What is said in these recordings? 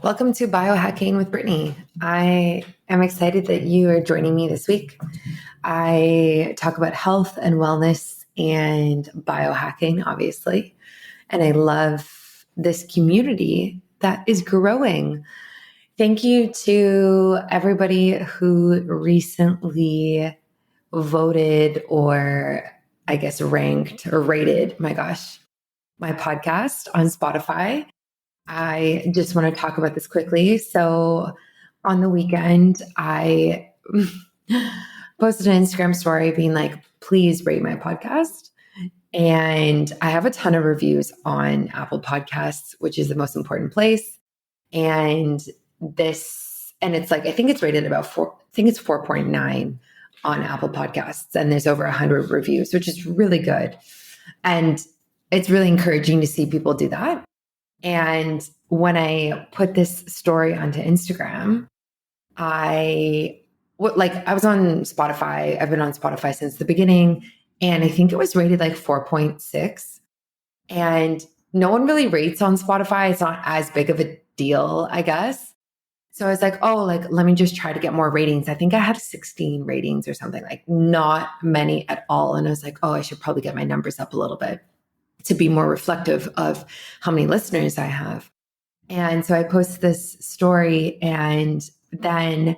Welcome to Biohacking with Brittany. I am excited that you are joining me this week. I talk about health and wellness and biohacking, obviously. And I love this community that is growing. Thank you to everybody who recently voted or I guess ranked or rated, my podcast on Spotify. I just want to talk about this quickly. So on the weekend, I posted an Instagram story being like, please rate my podcast. And I have a ton of reviews on Apple Podcasts, which is the most important place. And it's like, I think it's rated about 4.9 on Apple Podcasts. And there's over 100 reviews, which is really good. And it's really encouraging to see people do that. And when I put this story onto Instagram, I was on Spotify. I've been on Spotify since the beginning. And I think it was rated like 4.6. And no one really rates on Spotify. It's not as big of a deal, I guess. So I was like, let me just try to get more ratings. I think I had 16 ratings or something, like not many at all. And I was like, I should probably get my numbers up a little bit to be more reflective of how many listeners I have. And so I posted this story, and then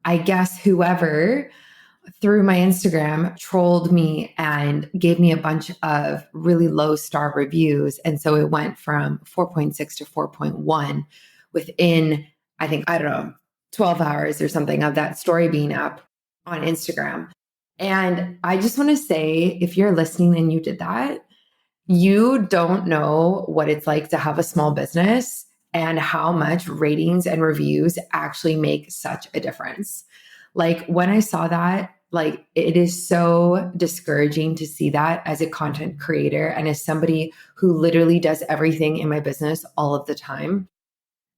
I guess whoever through my Instagram trolled me and gave me a bunch of really low star reviews. And so it went from 4.6 to 4.1 within, I don't know, 12 hours or something of that story being up on Instagram. And I just want to say, if you're listening and you did that, you don't know what it's like to have a small business and how much ratings and reviews actually make such a difference. Like when I saw that, it is so discouraging to see that as a content creator and as somebody who literally does everything in my business all of the time.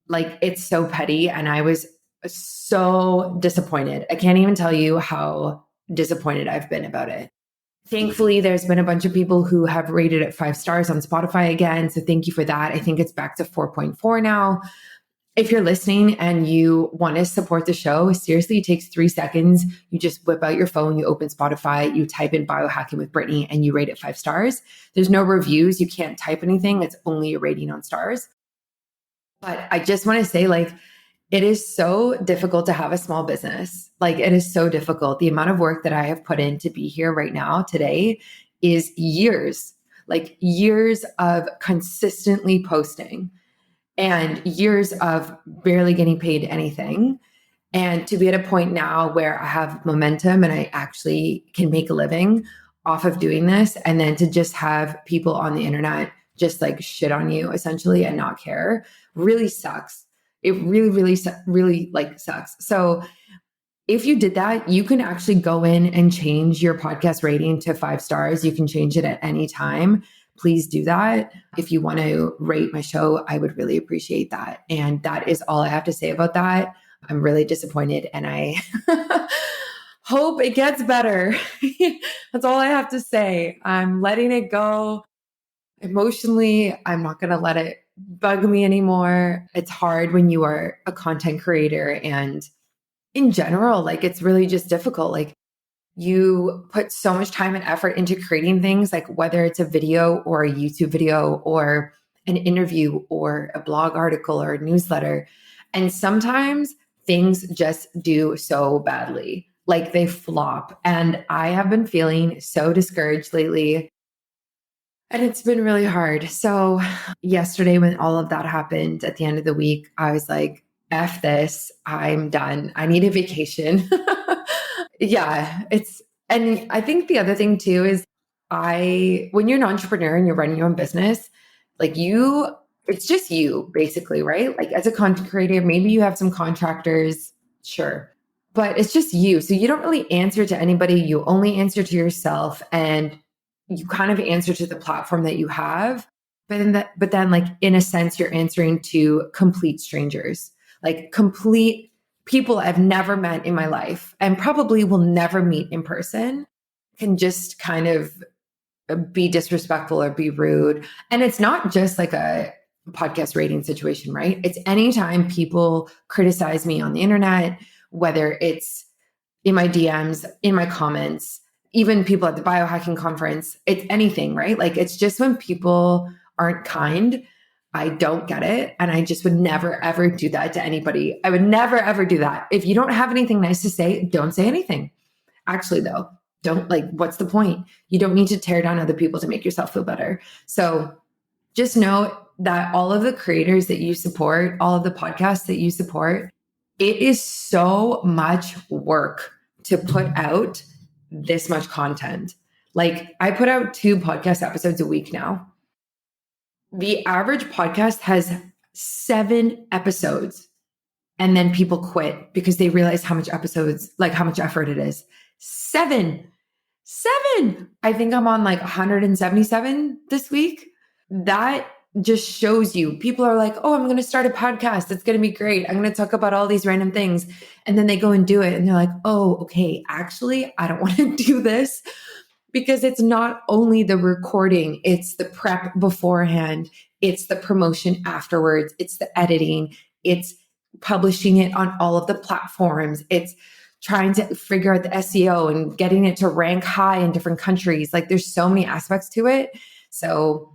It's so petty. And I was so disappointed. I can't even tell you how disappointed I've been about it. Thankfully, there's been a bunch of people who have rated it 5 stars on Spotify again. So thank you for that. I think it's back to 4.4 now. If you're listening and you want to support the show, seriously, it takes 3 seconds. You just whip out your phone, you open Spotify, you type in Biohacking with Brittany, and you rate it 5 stars. There's no reviews. You can't type anything. It's only a rating on stars. But I just want to say, it is so difficult to have a small business. It is so difficult. The amount of work that I have put in to be here right now today is years of consistently posting and years of barely getting paid anything. And to be at a point now where I have momentum and I actually can make a living off of doing this, and then to just have people on the internet just shit on you essentially and not care really sucks. It really, really sucks. So if you did that, you can actually go in and change your podcast rating to 5 stars. You can change it at any time. Please do that. If you want to rate my show, I would really appreciate that. And that is all I have to say about that. I'm really disappointed and I hope it gets better. That's all I have to say. I'm letting it go. Emotionally, I'm not going to let it bug me anymore. It's hard when you are a content creator, and in general, it's really just difficult. You put so much time and effort into creating things, whether it's a video or a YouTube video or an interview or a blog article or a newsletter. And sometimes things just do so badly, they flop. And I have been feeling so discouraged lately. And it's been really hard. So yesterday when all of that happened at the end of the week, I was like, F this, I'm done. I need a vacation. Yeah, and I think the other thing too is when you're an entrepreneur and you're running your own business, it's just you basically, right? As a content creator, maybe you have some contractors, sure, but it's just you. So you don't really answer to anybody. You only answer to yourself, and you kind of answer to the platform that you have. But then in a sense, you're answering to complete strangers, complete people I've never met in my life and probably will never meet in person, can just kind of be disrespectful or be rude. And it's not just podcast rating situation, right? It's anytime people criticize me on the internet, whether it's in my DMs, in my comments, even people at the biohacking conference, it's anything, right? Like it's just when people aren't kind, I don't get it. And I just would never, ever do that to anybody. I would never, ever do that. If you don't have anything nice to say, don't say anything. Actually, though, don't like, what's the point? You don't need to tear down other people to make yourself feel better. So just know that all of the creators that you support, all of the podcasts that you support, it is so much work to put out this much content. Like I put out 2 podcast episodes a week now. The average podcast has 7 episodes, and then people quit because they realize how much episodes, like how much effort it is. 7. I think I'm on like 177 this week. That just shows you people are like, oh, I'm going to start a podcast. It's going to be great. I'm going to talk about all these random things. And then they go and do it. And they're like, oh, okay, actually, I don't want to do this, because it's not only the recording, it's the prep beforehand. It's the promotion afterwards. It's the editing. It's publishing it on all of the platforms. It's trying to figure out the SEO and getting it to rank high in different countries. Like there's so many aspects to it. So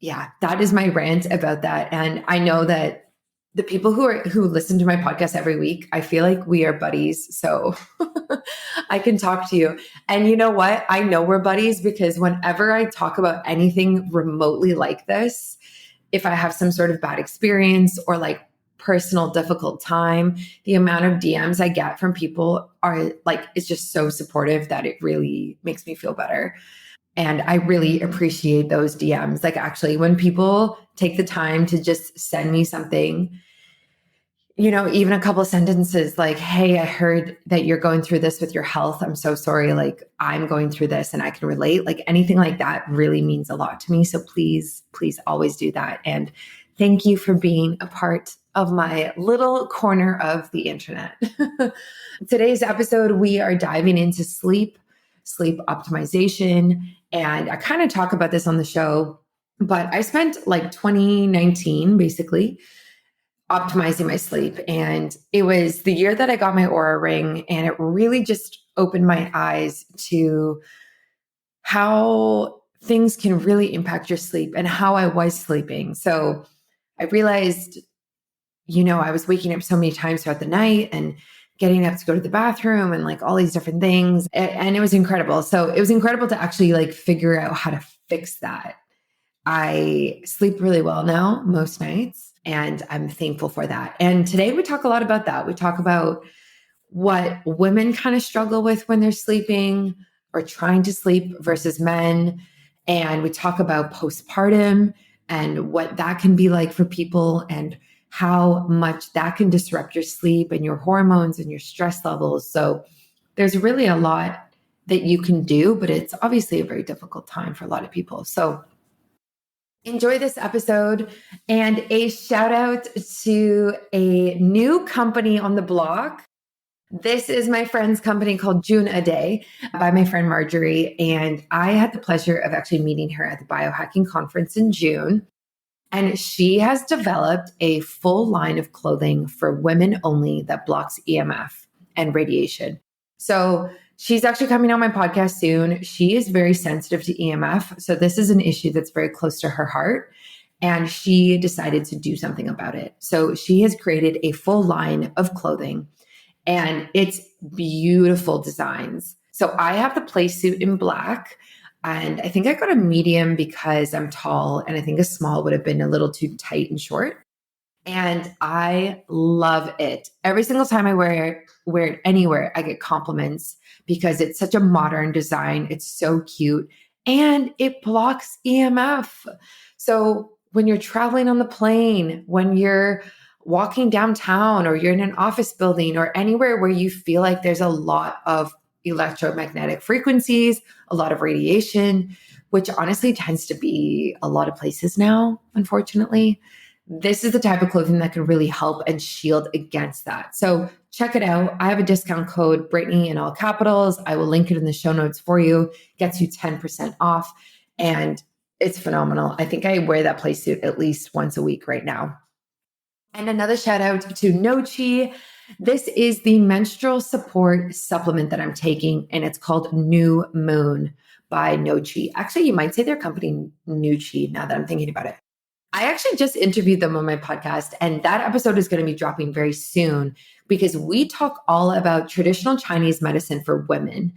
yeah, that is my rant about that. And I know that the people who listen to my podcast every week, I feel like we are buddies. So I can talk to you. And you know what? I know we're buddies because whenever I talk about anything remotely like this, if I have some sort of bad experience or like personal difficult time, the amount of DMs I get from people are like, it's just so supportive that it really makes me feel better. And I really appreciate those DMs. Like actually when people take the time to just send me something, you know, even a couple of sentences like, hey, I heard that you're going through this with your health. I'm so sorry. Like I'm going through this and I can relate. Like anything like that really means a lot to me. So please, please always do that. And thank you for being a part of my little corner of the internet. Today's episode, we are diving into sleep optimization. And I kind of talk about this on the show, but I spent like 2019 basically optimizing my sleep. And it was the year that I got my Aura ring. And it really just opened my eyes to how things can really impact your sleep and how I was sleeping. So I realized, you know, I was waking up so many times throughout the night and getting up to go to the bathroom and like all these different things. And it was incredible. So it was incredible to actually like figure out how to fix that. I sleep really well now most nights, and I'm thankful for that. And today we talk a lot about that. We talk about what women kind of struggle with when they're sleeping or trying to sleep versus men. And we talk about postpartum and what that can be like for people and how much that can disrupt your sleep and your hormones and your stress levels. So there's really a lot that you can do, but it's obviously a very difficult time for a lot of people. So enjoy this episode, and a shout out to a new company on the block. This is my friend's company called June a Day by my friend Marjorie. And I had the pleasure of actually meeting her at the biohacking conference in June. And she has developed a full line of clothing for women only that blocks EMF and radiation. So she's actually coming on my podcast soon. She is very sensitive to EMF. So this is an issue that's very close to her heart. And she decided to do something about it. So she has created a full line of clothing, and it's beautiful designs. So I have the play suit in black. And I think I got a medium because I'm tall, and I think a small would have been a little too tight and short. And I love it. Every single time I wear it anywhere, I get compliments because it's such a modern design. It's so cute, and it blocks EMF. So when you're traveling on the plane, when you're walking downtown, or you're in an office building, or anywhere where you feel like there's a lot of electromagnetic frequencies, a lot of radiation, which honestly tends to be a lot of places now, unfortunately. This is the type of clothing that can really help and shield against that. So check it out. I have a discount code, Brittany in all capitals. I will link it in the show notes for you. Gets you 10% off. And It's phenomenal. I think I wear that play suit at least once a week right now. And another shout out to No Chi. This is the menstrual support supplement that I'm taking, and it's called New Moon by No Chi. Actually, you might say their company New Chi now that I'm thinking about it. I actually just interviewed them on my podcast, and that episode is going to be dropping very soon because we talk all about traditional Chinese medicine for women.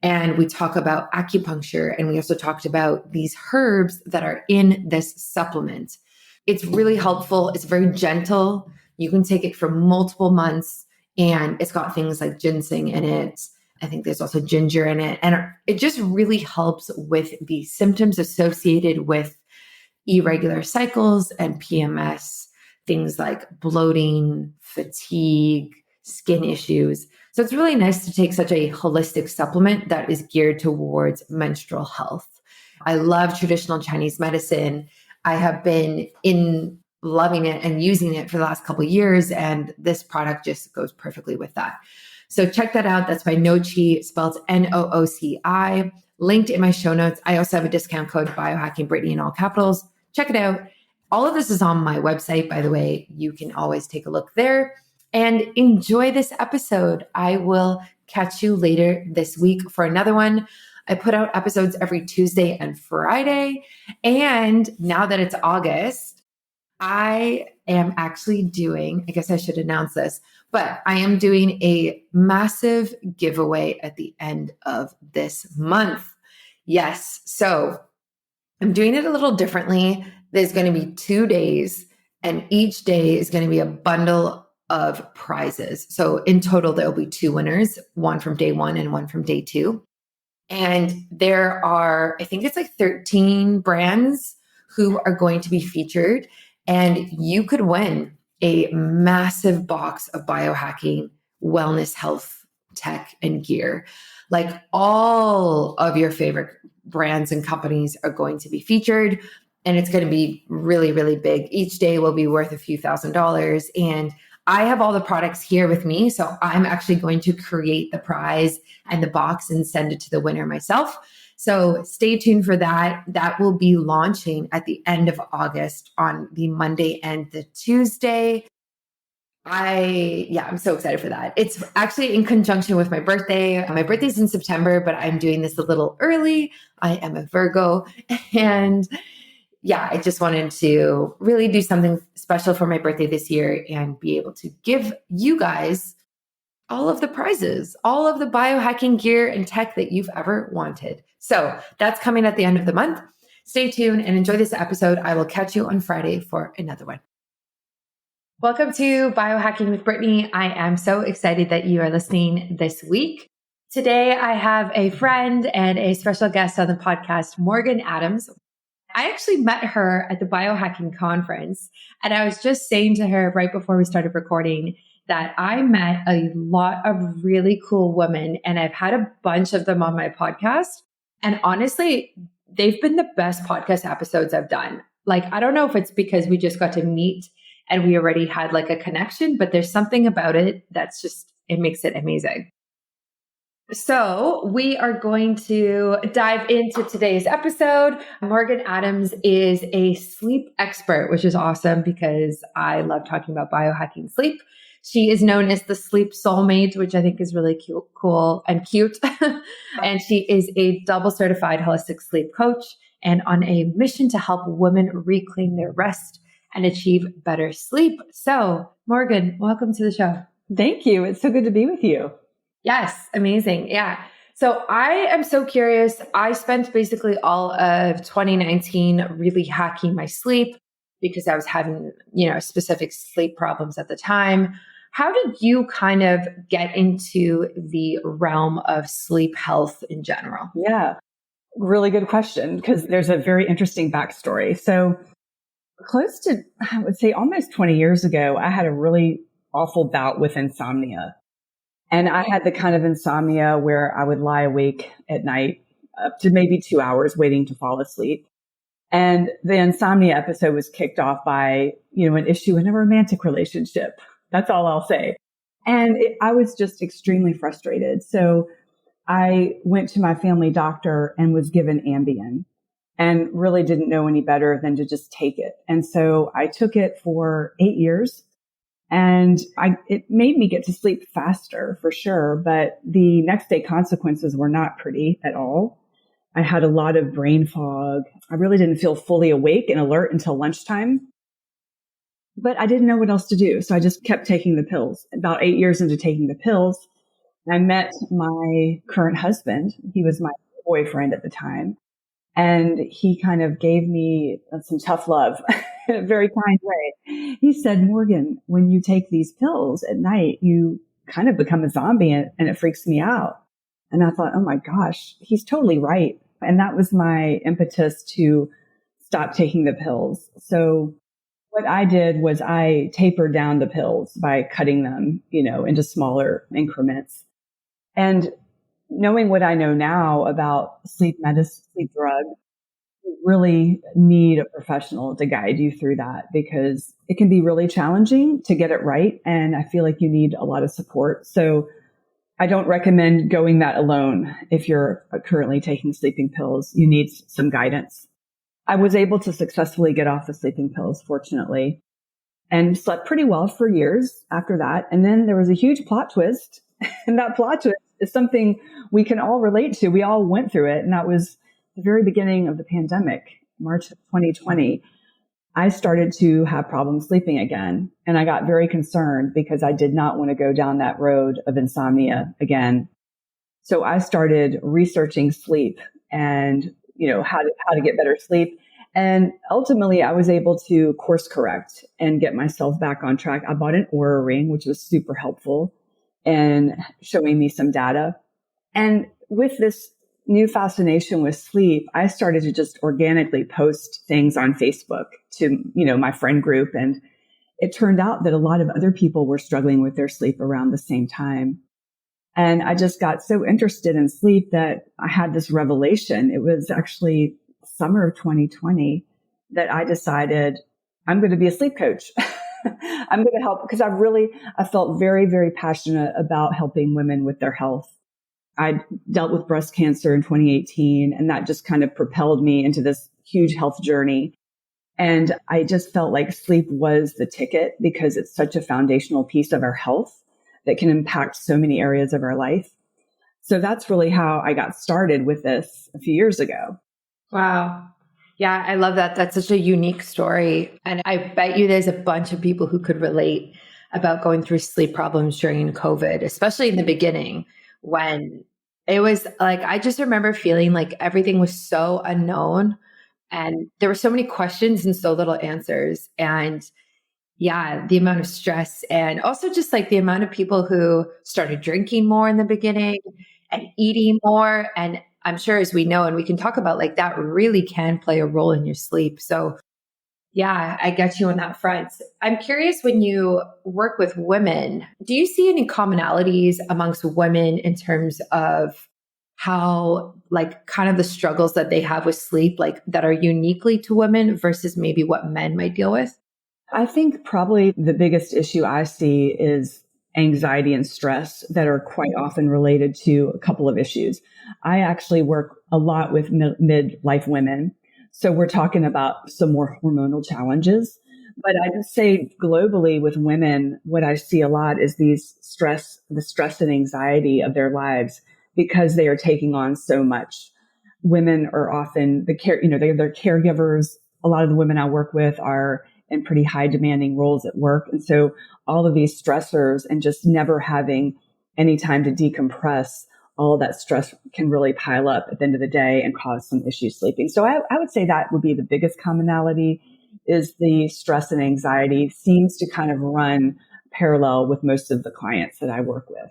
And we talk about acupuncture, and we also talked about these herbs that are in this supplement. It's really helpful. It's very gentle. You can take it for multiple months, and it's got things like ginseng in it. I think there's also ginger in it. And it just really helps with the symptoms associated with irregular cycles and PMS, things like bloating, fatigue, skin issues. So it's really nice to take such a holistic supplement that is geared towards menstrual health. I love traditional Chinese medicine. I have been loving it and using it for the last couple of years, and this product just goes perfectly with that. So check that out. That's by No Chi, spelled Nooci, linked in my show notes. I also have a discount code, Biohacking Brittany, in all capitals. Check it out. All of this is on my website, by the way. You can always take a look there and enjoy this episode. I will catch you later this week for another one. I put out episodes every Tuesday and Friday. And now that it's August, I am actually doing, I guess I should announce this, but I am doing a massive giveaway at the end of this month. Yes. So I'm doing it a little differently. There's going to be 2 days, and each day is going to be a bundle of prizes. So in total, there'll be 2 winners, one from day 1 and one from day 2. And there are, I think it's like 13 brands who are going to be featured. And you could win a massive box of biohacking, wellness, health, tech, and gear. Like all of your favorite brands and companies are going to be featured. And it's going to be really, really big. Each day will be worth a few $1,000s. And I have all the products here with me. So I'm actually going to create the prize and the box and send it to the winner myself. So stay tuned for that. That will be launching at the end of August on the Monday and the Tuesday. I'm so excited for that. It's actually in conjunction with my birthday. My birthday's in September, but I'm doing this a little early. I am a Virgo, and I just wanted to really do something special for my birthday this year and be able to give you guys all of the prizes, all of the biohacking gear and tech that you've ever wanted. So that's coming at the end of the month. Stay tuned and enjoy this episode. I will catch you on Friday for another one. Welcome to Biohacking with Brittany. I am so excited that you are listening this week. Today, I have a friend and a special guest on the podcast, Morgan Adams. I actually met her at the biohacking conference, and I was just saying to her right before we started recording that I met a lot of really cool women, and I've had a bunch of them on my podcast. And honestly, they've been the best podcast episodes I've done. Like, I don't know if it's because we just got to meet and we already had like a connection, but there's something about it that's just, it makes it amazing. So we are going to dive into today's episode. Morgan Adams is a sleep expert, which is awesome because I love talking about biohacking sleep. She is known as the sleep soulmate, which I think is really cute, cool and cute. And she is a double certified holistic sleep coach and on a mission to help women reclaim their rest and achieve better sleep. So Morgan, welcome to the show. Thank you. It's so good to be with you. Yes. Amazing. Yeah. So I am so curious. I spent basically all of 2019 really hacking my sleep because I was having, specific sleep problems at the time. How did you kind of get into the realm of sleep health in general? Yeah, really good question because there's a very interesting backstory. So close to, I would say almost 20 years ago, I had a really awful bout with insomnia. And I had the kind of insomnia where I would lie awake at night up to maybe 2 hours waiting to fall asleep. And the insomnia episode was kicked off by, an issue in a romantic relationship. That's all I'll say. And I was just extremely frustrated. So I went to my family doctor and was given Ambien. and really didn't know any better than to just take it. And so I took it for 8 years, and it made me get to sleep faster for sure. But the next day consequences were not pretty at all. I had a lot of brain fog. I really didn't feel fully awake and alert until lunchtime, but I didn't know what else to do. So I just kept taking the pills. About 8 years into taking the pills, I met my current husband. He was my boyfriend at the time. And he kind of gave me some tough love in a very kind way. He said, Morgan, when you take these pills at night, you kind of become a zombie, and it freaks me out. And I thought, oh my gosh, he's totally right. And that was my impetus to stop taking the pills. So what I did was I tapered down the pills by cutting them, into smaller increments. And knowing what I know now about sleep medicine, sleep drug, you really need a professional to guide you through that, because it can be really challenging to get it right. And I feel like you need a lot of support. So I don't recommend going that alone. If you're currently taking sleeping pills, you need some guidance. I was able to successfully get off the sleeping pills, fortunately, and slept pretty well for years after that. And then there was a huge plot twist. And that plot twist is something we can all relate to. We all went through it. And that was the very beginning of the pandemic, March of 2020. I started to have problems sleeping again. And I got very concerned because I did not want to go down that road of insomnia again. So I started researching sleep and, how to get better sleep. And ultimately I was able to course correct and get myself back on track. I bought an Oura ring, which was super helpful and showing me some data. And with this new fascination with sleep, I started to just organically post things on Facebook to, my friend group. And it turned out that a lot of other people were struggling with their sleep around the same time. And I just got so interested in sleep that I had this revelation. It was actually summer of 2020 that I decided I'm going to be a sleep coach. I'm going to help, because I felt very, very passionate about helping women with their health. I dealt with breast cancer in 2018, and that just kind of propelled me into this huge health journey. And I just felt like sleep was the ticket, because it's such a foundational piece of our health that can impact so many areas of our life. So that's really how I got started with this a few years ago. Wow. Yeah, I love that. That's such a unique story. And I bet you there's a bunch of people who could relate about going through sleep problems during COVID, especially in the beginning, when it was like, I just remember feeling like everything was so unknown and there were so many questions and so little answers. And yeah, the amount of stress, and also just like the amount of people who started drinking more in the beginning and eating more. And I'm sure, as we know, and we can talk about, like, that really can play a role in your sleep. So yeah, I get you on that front. I'm curious, when you work with women, do you see any commonalities amongst women in terms of how, like, kind of the struggles that they have with sleep, like, that are uniquely to women versus maybe what men might deal with? I think probably the biggest issue I see is anxiety and stress that are quite often related to a couple of issues. I actually work a lot with midlife women. So we're talking about some more hormonal challenges. But I would say globally with women, what I see a lot is the stress and anxiety of their lives, because they are taking on so much. Women are often they're caregivers. A lot of the women I work with are in pretty high demanding roles at work. And so all of these stressors and just never having any time to decompress, all of that stress can really pile up at the end of the day and cause some issues sleeping. So I would say that would be the biggest commonality, is the stress and anxiety seems to kind of run parallel with most of the clients that I work with.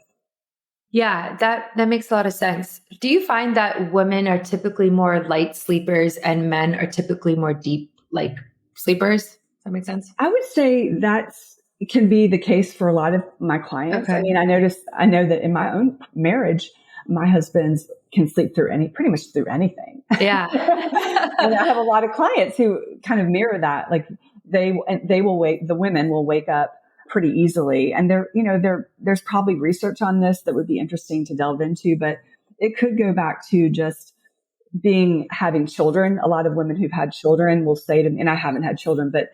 Yeah, that makes a lot of sense. Do you find that women are typically more light sleepers and men are typically more deep, like, sleepers? Does that make sense? I would say that can be the case for a lot of my clients. Okay. I mean, I know that in my own marriage, my husbands can sleep through pretty much through anything. Yeah. And I have a lot of clients who kind of mirror that. Like the women will wake up pretty easily. And there's probably research on this that would be interesting to delve into, but it could go back to just having children. A lot of women who've had children will say to me, and I haven't had children, but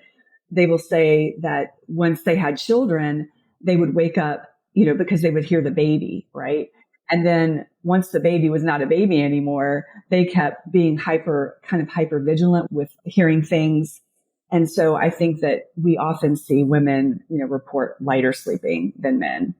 they will say that once they had children, they would wake up, because they would hear the baby, right? And then once the baby was not a baby anymore, they kept being hyper vigilant with hearing things. And so I think that we often see women, report lighter sleeping than men.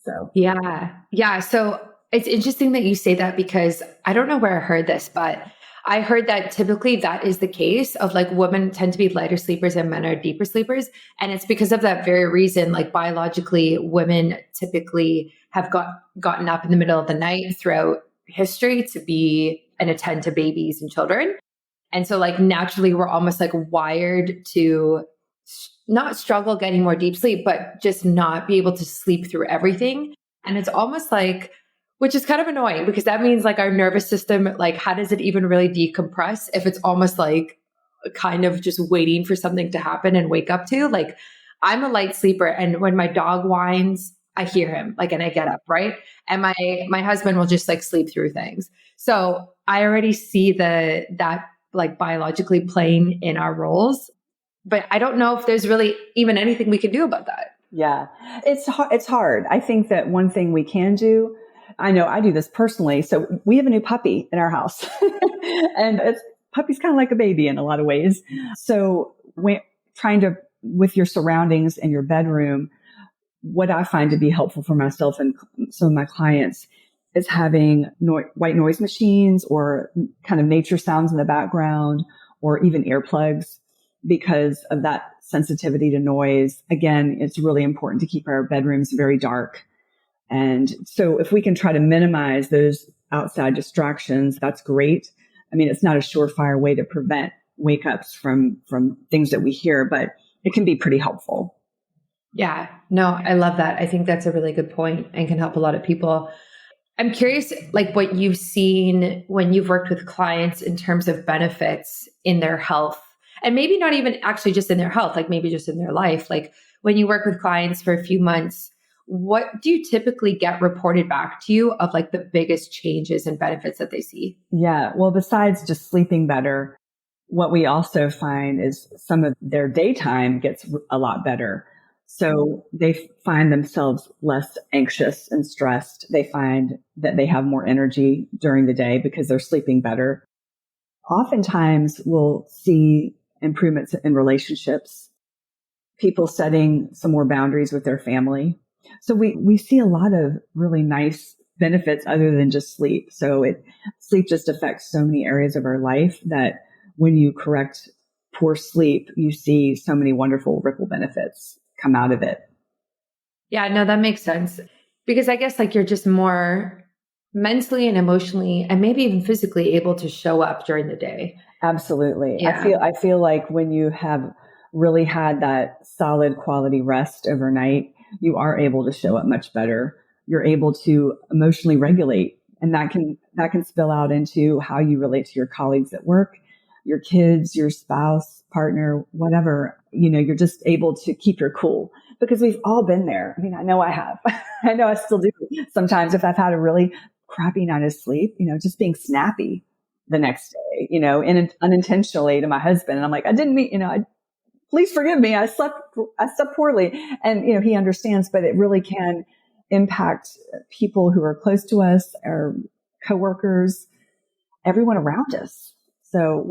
So yeah. Yeah. So it's interesting that you say that, because I don't know where I heard this, but I heard that typically that is the case of like women tend to be lighter sleepers and men are deeper sleepers. And it's because of that very reason, like biologically, women typically have gotten up in the middle of the night throughout history to be and attend to babies and children. And so like naturally we're almost like wired to not struggle getting more deep sleep, but just not be able to sleep through everything. And it's almost like, which is kind of annoying, because that means like our nervous system, like how does it even really decompress if it's almost like kind of just waiting for something to happen and wake up to? Like I'm a light sleeper, and when my dog whines, I hear him, like, and I get up, right? And my husband will just like sleep through things. So I already see that like biologically playing in our roles, but I don't know if there's really even anything we can do about that. Yeah, it's hard. I think that one thing we can do, I know I do this personally. So we have a new puppy in our house and puppy's kind of like a baby in a lot of ways. So when trying to, with your surroundings and your bedroom, what I find to be helpful for myself and some of my clients is having white noise machines or kind of nature sounds in the background, or even earplugs, because of that sensitivity to noise. Again, it's really important to keep our bedrooms very dark. And so if we can try to minimize those outside distractions, that's great. I mean, it's not a surefire way to prevent wake ups from things that we hear, but it can be pretty helpful. Yeah, no, I love that. I think that's a really good point and can help a lot of people. I'm curious, like what you've seen when you've worked with clients in terms of benefits in their health, and maybe not even actually just in their health, like maybe just in their life. Like when you work with clients for a few months, what do you typically get reported back to you of like the biggest changes and benefits that they see? Yeah, well, besides just sleeping better, what we also find is some of their daytime gets a lot better. So they find themselves less anxious and stressed. They find that they have more energy during the day because they're sleeping better. Oftentimes we'll see improvements in relationships, people setting some more boundaries with their family. So we see a lot of really nice benefits other than just sleep. So sleep just affects so many areas of our life that when you correct poor sleep, you see so many wonderful ripple benefits come out of it. Yeah, no, that makes sense. Because I guess like you're just more mentally and emotionally and maybe even physically able to show up during the day. Absolutely. Yeah. I feel like when you have really had that solid quality rest overnight, you are able to show up much better. You're able to emotionally regulate, and that can spill out into how you relate to your colleagues at work, your kids, your spouse, partner, whatever. You're just able to keep your cool, because we've all been there. I mean, I know I have. I know I still do. Sometimes if I've had a really crappy night of sleep, just being snappy the next day, and unintentionally to my husband. And I'm like, I didn't mean, please forgive me. I slept poorly. And, he understands, but it really can impact people who are close to us, our coworkers, everyone around us. So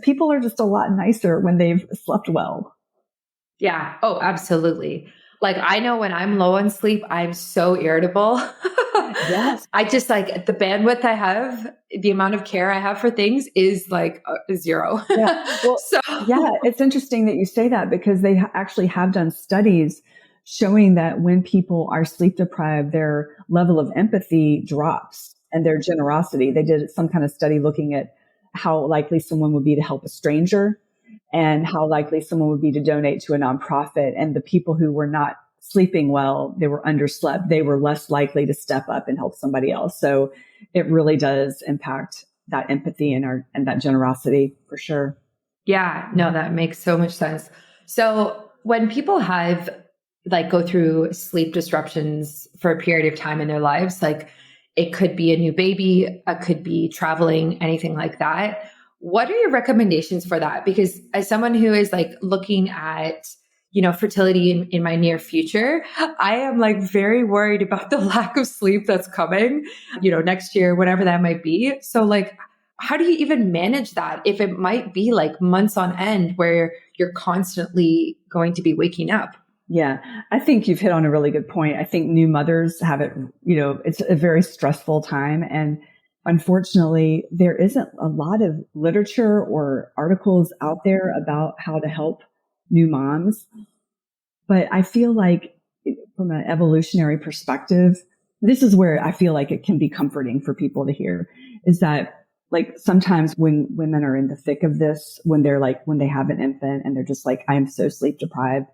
people are just a lot nicer when they've slept well. Yeah. Oh, absolutely. Like I know when I'm low on sleep, I'm so irritable. Yes. I just like the bandwidth I have, the amount of care I have for things is like zero. Yeah. Well, yeah, it's interesting that you say that, because they actually have done studies showing that when people are sleep deprived, their level of empathy drops and their generosity. They did some kind of study looking at how likely someone would be to help a stranger and how likely someone would be to donate to a nonprofit. And the people who were not sleeping well, they were underslept, they were less likely to step up and help somebody else. So it really does impact that empathy and that generosity for sure. Yeah, no, that makes so much sense. So when people have like go through sleep disruptions for a period of time in their lives, like It could be a new baby, it could be traveling, anything like that. What are your recommendations for that? Because as someone who is like looking at, fertility in my near future, I am like very worried about the lack of sleep that's coming, next year, whenever that might be. So like, how do you even manage that if it might be like months on end where you're constantly going to be waking up? Yeah, I think you've hit on a really good point. I think new mothers have it, it's a very stressful time. And unfortunately, there isn't a lot of literature or articles out there about how to help new moms. But I feel like from an evolutionary perspective, this is where I feel like it can be comforting for people to hear, is that like sometimes when women are in the thick of this, when they have an infant and they're just like, I'm so sleep deprived,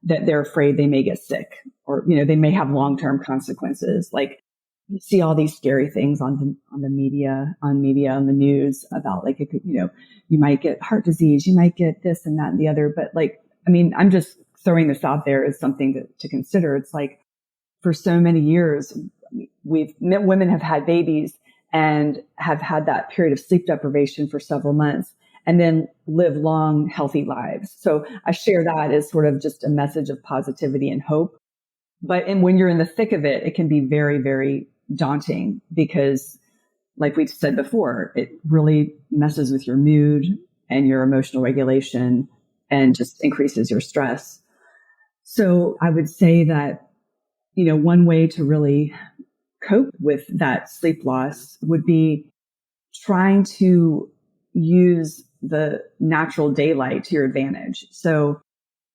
that they're afraid they may get sick, or, they may have long-term consequences. Like you see all these scary things on the media, on the news about like, it could, you might get heart disease, you might get this and that and the other. But like, I mean, I'm just throwing this out there as something to consider. It's like for so many years, women have had babies and have had that period of sleep deprivation for several months, and then live long, healthy lives. So I share that as sort of just a message of positivity and hope. And when you're in the thick of it, it can be very, very daunting because, like we said before, it really messes with your mood and your emotional regulation and just increases your stress. So I would say that, one way to really cope with that sleep loss would be trying to use the natural daylight to your advantage. So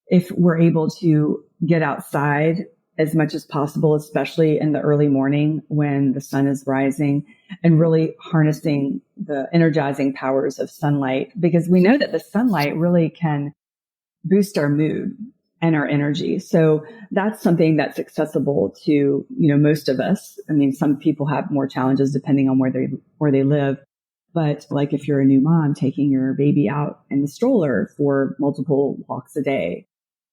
if we're able to get outside as much as possible, especially in the early morning when the sun is rising, and really harnessing the energizing powers of sunlight, because we know that the sunlight really can boost our mood and our energy. So that's something that's accessible to, most of us. I mean, some people have more challenges depending on where they live. But like if you're a new mom, taking your baby out in the stroller for multiple walks a day,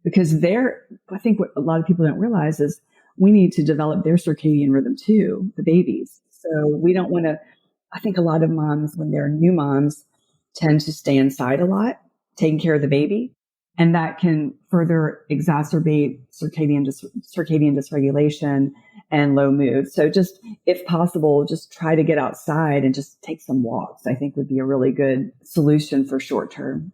because I think what a lot of people don't realize is we need to develop their circadian rhythm too, the babies. So we don't want to, I think a lot of moms, when they're new moms, tend to stay inside a lot, taking care of the baby. And that can further exacerbate circadian dysregulation and low mood. So just, if possible, just try to get outside and just take some walks, I think would be a really good solution for short term.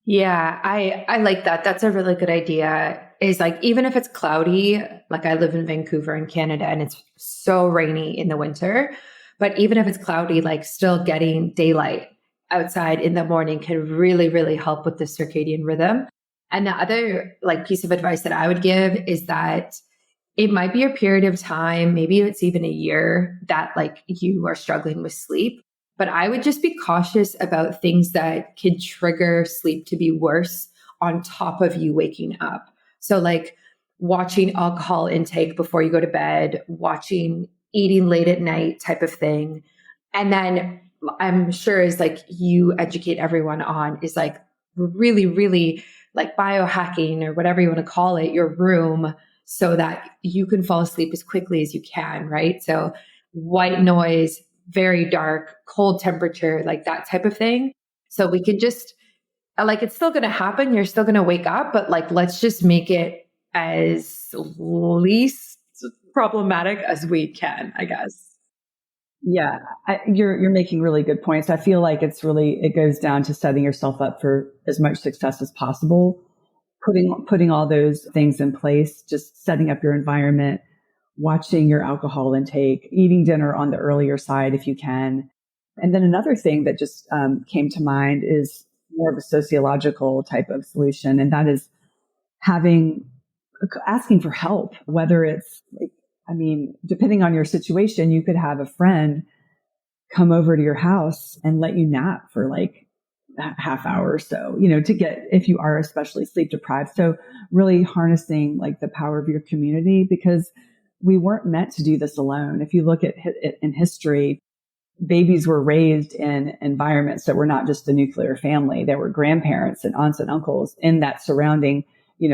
Yeah, I like that. That's a really good idea. Is like, even if it's cloudy, like I live in Vancouver in Canada and it's so rainy in the winter, but even if it's cloudy, like still getting daylight outside in the morning can really, really help with the circadian rhythm. And the other like piece of advice that I would give is that it might be a period of time, maybe it's even a year, that like you are struggling with sleep. But I would just be cautious about things that could trigger sleep to be worse on top of you waking up. So like watching alcohol intake before you go to bed, eating late at night type of thing. And then I'm sure is like you educate everyone on is like really, really like biohacking or whatever you want to call it, your room, so that you can fall asleep as quickly as you can, right? So white noise, very dark, cold temperature, like that type of thing. So we can just like, it's still going to happen. You're still going to wake up, but like, let's just make it as least problematic as we can, I guess. Yeah, you're making really good points. I feel like it goes down to setting yourself up for as much success as possible, putting all those things in place, just setting up your environment, watching your alcohol intake, eating dinner on the earlier side if you can. And then another thing that just came to mind is more of a sociological type of solution, and that is asking for help, whether it's like, I mean, depending on your situation, you could have a friend come over to your house and let you nap for like a half hour or so, if you are especially sleep deprived. So really harnessing like the power of your community, because we weren't meant to do this alone. If you look at it in history, babies were raised in environments that were not just the nuclear family. There were grandparents and aunts and uncles in that surrounding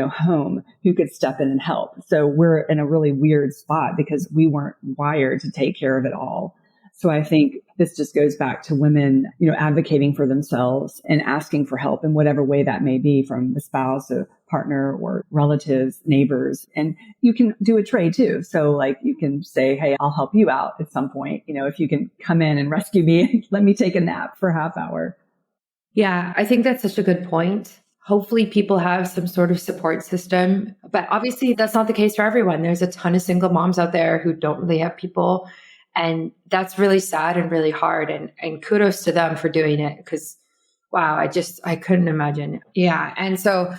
home who could step in and help. So we're in a really weird spot because we weren't wired to take care of it all. So I think this just goes back to women, advocating for themselves and asking for help in whatever way that may be, from the spouse, a partner, or relatives, neighbors. And you can do a trade too. So like you can say, hey, I'll help you out at some point. If you can come in and rescue me and let me take a nap for a half hour. Yeah, I think that's such a good point. Hopefully people have some sort of support system, but obviously that's not the case for everyone. There's a ton of single moms out there who don't really have people. And that's really sad and really hard. And kudos to them for doing it, because wow, I couldn't imagine. Yeah. And so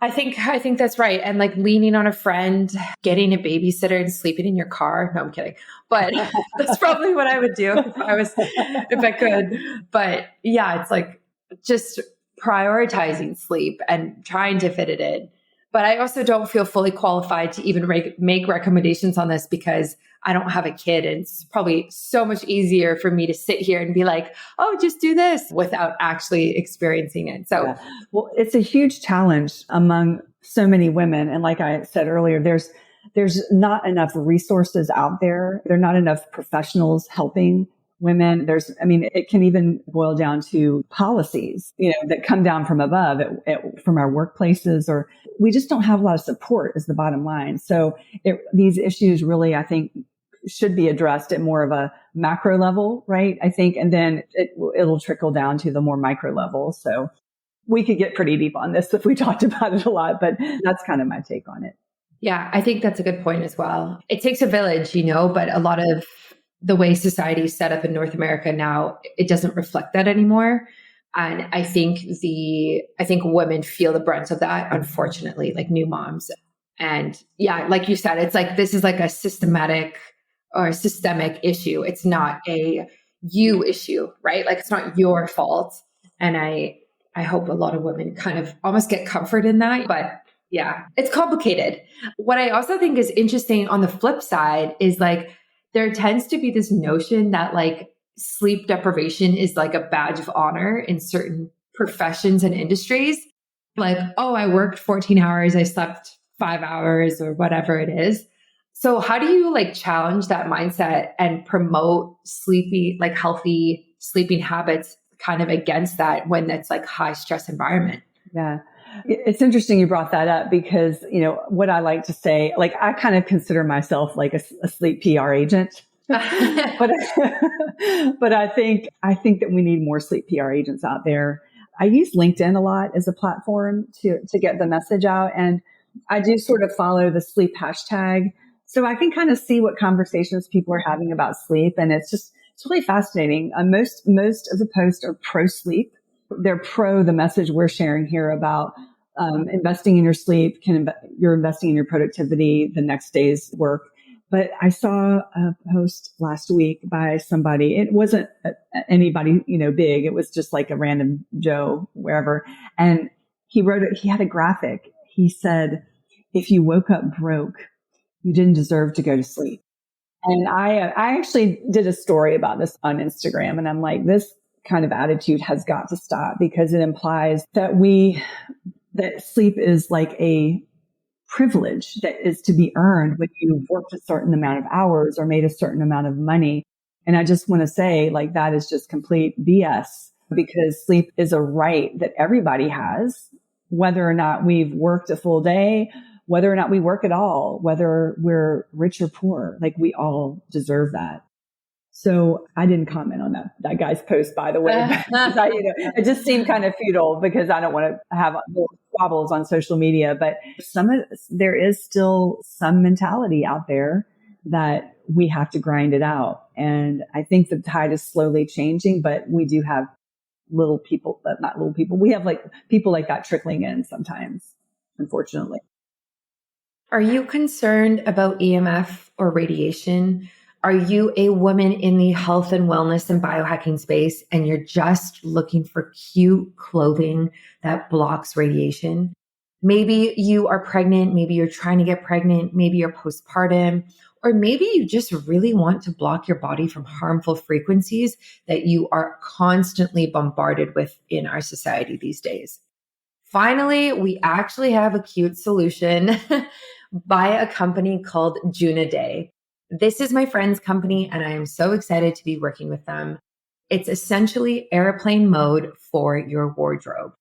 I think that's right. And like leaning on a friend, getting a babysitter and sleeping in your car. No, I'm kidding. But that's probably what I would do if I could. But yeah, it's like just prioritizing sleep and trying to fit it in. But I also don't feel fully qualified to even make recommendations on this because I don't have a kid. And it's probably so much easier for me to sit here and be like, oh, just do this without actually experiencing it. So, yeah. Well, it's a huge challenge among so many women. And like I said earlier, there's not enough resources out there. There are not enough professionals helping women. It can even boil down to policies, that come down from above from our workplaces, or we just don't have a lot of support is the bottom line. So these issues really, I think, should be addressed at more of a macro level, right? I think, and then it'll trickle down to the more micro level. So we could get pretty deep on this if we talked about it a lot, but that's kind of my take on it. Yeah, I think that's a good point as well. It takes a village, but a lot of the way society is set up in North America now, it doesn't reflect that anymore. And I think women feel the brunt of that, unfortunately, like new moms. And yeah, like you said, it's like, this is like a systemic issue. It's not a you issue, right? Like it's not your fault. And I hope a lot of women kind of almost get comfort in that, but yeah, it's complicated. What I also think is interesting on the flip side is like, there tends to be this notion that like sleep deprivation is like a badge of honor in certain professions and industries. Like, oh, I worked 14 hours, I slept 5 hours or whatever it is. So how do you like challenge that mindset and promote healthy sleeping habits kind of against that when it's like high stress environment? Yeah. It's interesting you brought that up because, what I like to say, like I kind of consider myself like a sleep PR agent, but I think that we need more sleep PR agents out there. I use LinkedIn a lot as a platform to get the message out. And I do sort of follow the sleep hashtag. So I can kind of see what conversations people are having about sleep. And it's really fascinating. Most of the posts are pro sleep. They're pro the message we're sharing here about investing in your sleep. You're investing in your productivity, the next day's work. But I saw a post last week by somebody. It wasn't anybody, big. It was just like a random Joe, wherever. And he had a graphic. He said, if you woke up broke, you didn't deserve to go to sleep. And I actually did a story about this on Instagram. And I'm like, this kind of attitude has got to stop because it implies that that sleep is like a privilege that is to be earned when you've worked a certain amount of hours or made a certain amount of money. And I just want to say like that is just complete BS because sleep is a right that everybody has, whether or not we've worked a full day, whether or not we work at all, whether we're rich or poor, like we all deserve that. So I didn't comment on that guy's post, by the way. It just seemed kind of futile because I don't want to have squabbles on social media. But there is still some mentality out there that we have to grind it out. And I think the tide is slowly changing, but we do have not little people. We have like people like that trickling in sometimes, unfortunately. Are you concerned about EMF or radiation? Are you a woman in the health and wellness and biohacking space and you're just looking for cute clothing that blocks radiation? Maybe you are pregnant, maybe you're trying to get pregnant, maybe you're postpartum, or maybe you just really want to block your body from harmful frequencies that you are constantly bombarded with in our society these days. Finally, we actually have a cute solution by a company called Day. This is my friend's company, and I am so excited to be working with them. It's essentially airplane mode for your wardrobe.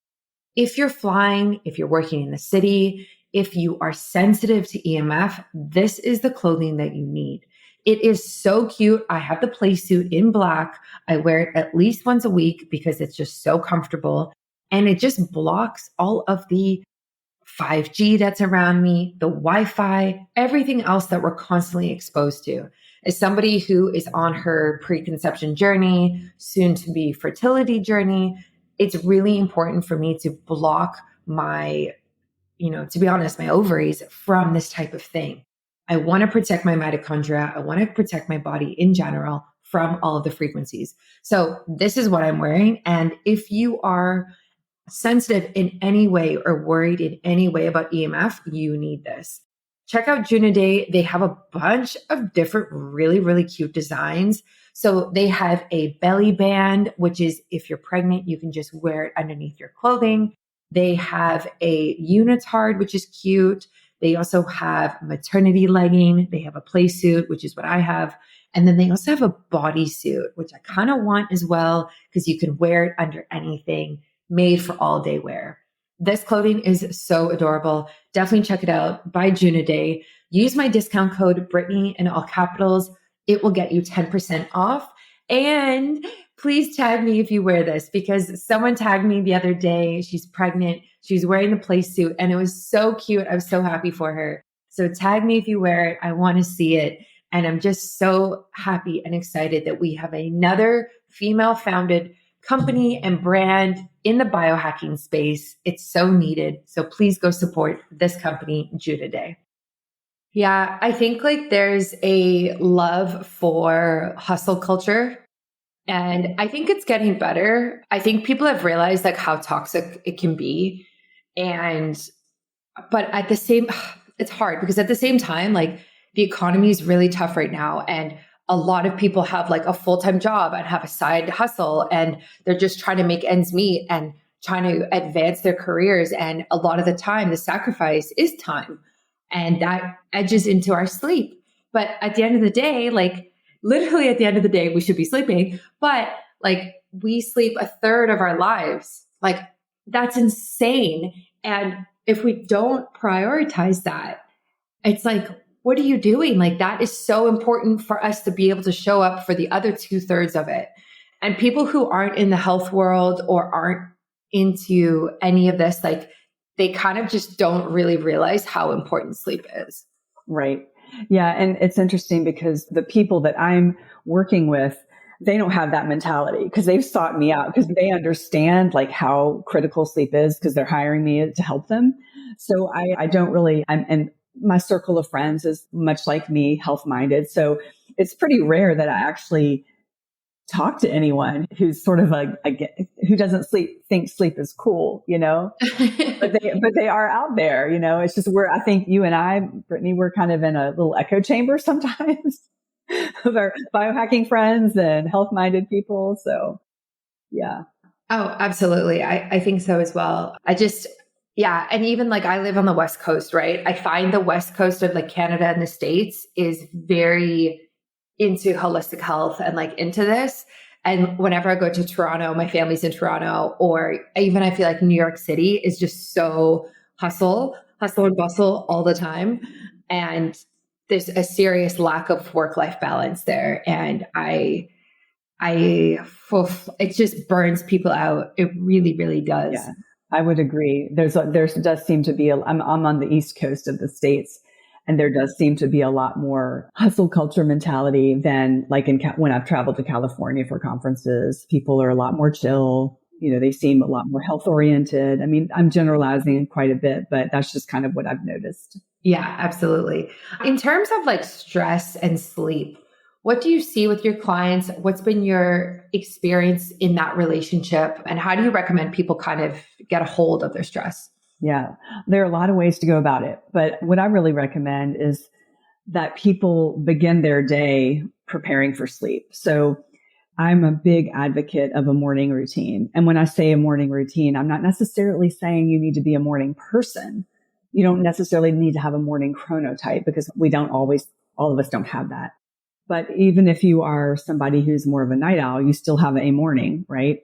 If you're flying, if you're working in the city, if you are sensitive to EMF, this is the clothing that you need. It is so cute. I have the play suit in black. I wear it at least once a week because it's just so comfortable. And it just blocks all of the 5G that's around me, the Wi-Fi, everything else that we're constantly exposed to. As somebody who is on her preconception journey, soon to be fertility journey, it's really important for me to block my, to be honest, my ovaries from this type of thing. I want to protect my mitochondria. I want to protect my body in general from all of the frequencies. So this is what I'm wearing. And if you are sensitive in any way or worried in any way about EMF, you need this. Check out Day. They have a bunch of different really, really cute designs. So they have a belly band, which is if you're pregnant, you can just wear it underneath your clothing. They have a unitard, which is cute. They also have maternity legging. They have a play suit, which is what I have. And then they also have a bodysuit, which I kind of want as well, because you can wear it under anything, made for all day wear. This clothing is so adorable. Definitely check it out. Buy Day. Use my discount code Brittany in all capitals. It will get you 10% off. And please tag me if you wear this, because someone tagged me the other day. She's pregnant. She's wearing the play suit and it was so cute. I was so happy for her. So tag me if you wear it. I want to see it. And I'm just so happy and excited that we have another female founded company and brand in the biohacking space. It's so needed. So please go support this company, Day. Yeah, I think like there's a love for hustle culture. And I think it's getting better. I think people have realized like how toxic it can be. But at the same, it's hard because at the same time, like the economy is really tough right now. And a lot of people have like a full-time job and have a side hustle and they're just trying to make ends meet and trying to advance their careers. And a lot of the time, the sacrifice is time. And that edges into our sleep. But at the end of the day, like literally at the end of the day, we should be sleeping. But like we sleep a third of our lives. Like that's insane. And if we don't prioritize that, it's like, what are you doing? Like that is so important for us to be able to show up for the other 2/3 of it. And people who aren't in the health world or aren't into any of this, like they kind of just don't really realize how important sleep is. Right. Yeah. And it's interesting because the people that I'm working with, they don't have that mentality because they've sought me out because they understand like how critical sleep is because they're hiring me to help them. So I don't really, and my circle of friends is much like me, health minded. So it's pretty rare that I actually talk to anyone who's sort of who doesn't think sleep is cool, but they are out there, it's just I think you and I, Brittany, we're kind of in a little echo chamber sometimes of our biohacking friends and health minded people. So yeah. Oh, absolutely. I think so as well. Yeah. And even like I live on the West Coast, right? I find the West Coast of like Canada and the States is very into holistic health and like into this. And whenever I go to Toronto, my family's in Toronto, or even I feel like New York City is just so hustle and bustle all the time. And there's a serious lack of work-life balance there. And it just burns people out. It really, really does. Yeah, I would agree. There does seem to be, I'm on the East Coast of the States. And there does seem to be a lot more hustle culture mentality than like when I've traveled to California for conferences. People are a lot more chill. They seem a lot more health oriented. I mean, I'm generalizing quite a bit, but that's just kind of what I've noticed. Yeah, absolutely. In terms of like stress and sleep, what do you see with your clients? What's been your experience in that relationship? And how do you recommend people kind of get a hold of their stress? Yeah, there are a lot of ways to go about it. But what I really recommend is that people begin their day preparing for sleep. So I'm a big advocate of a morning routine. And when I say a morning routine, I'm not necessarily saying you need to be a morning person. You don't necessarily need to have a morning chronotype because we don't always, all of us don't have that. But even if you are somebody who's more of a night owl, you still have a morning, right?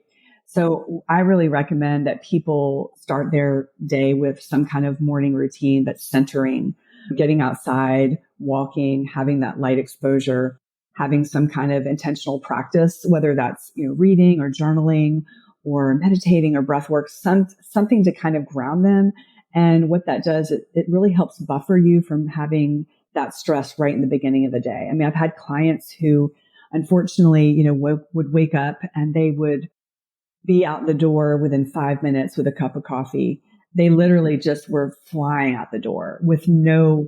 So I really recommend that people start their day with some kind of morning routine that's centering, getting outside, walking, having that light exposure, having some kind of intentional practice, whether that's, reading or journaling or meditating or breath work, something to kind of ground them. And what that does, it really helps buffer you from having that stress right in the beginning of the day. I mean, I've had clients who unfortunately, would wake up and they would be out the door within 5 minutes with a cup of coffee. They literally just were flying out the door with no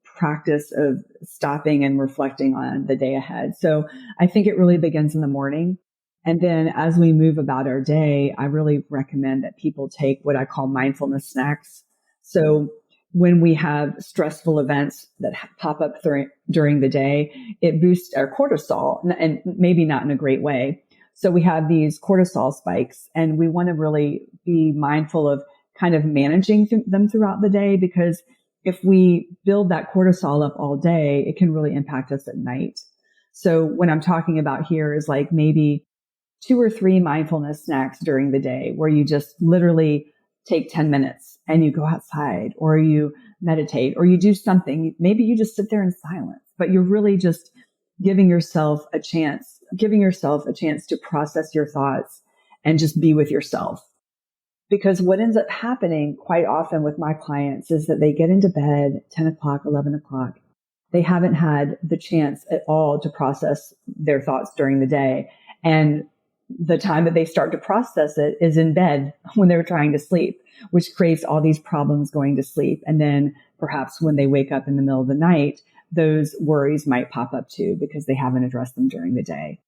practice of stopping and reflecting on the day ahead. So I think it really begins in the morning. And then as we move about our day, I really recommend that people take what I call mindfulness snacks. So when we have stressful events that pop up during the day, it boosts our cortisol, and maybe not in a great way. So we have these cortisol spikes, and we want to really be mindful of kind of managing them throughout the day, because if we build that cortisol up all day, it can really impact us at night. So what I'm talking about here is like maybe 2 or 3 mindfulness snacks during the day where you just literally take 10 minutes and you go outside or you meditate or you do something. Maybe you just sit there in silence, but you're really just giving yourself a chance to process your thoughts and just be with yourself. Because what ends up happening quite often with my clients is that they get into bed 10 o'clock, 11 o'clock. They haven't had the chance at all to process their thoughts during the day. And the time that they start to process it is in bed when they're trying to sleep, which creates all these problems going to sleep. And then perhaps when they wake up in the middle of the night, those worries might pop up too because they haven't addressed them during the day.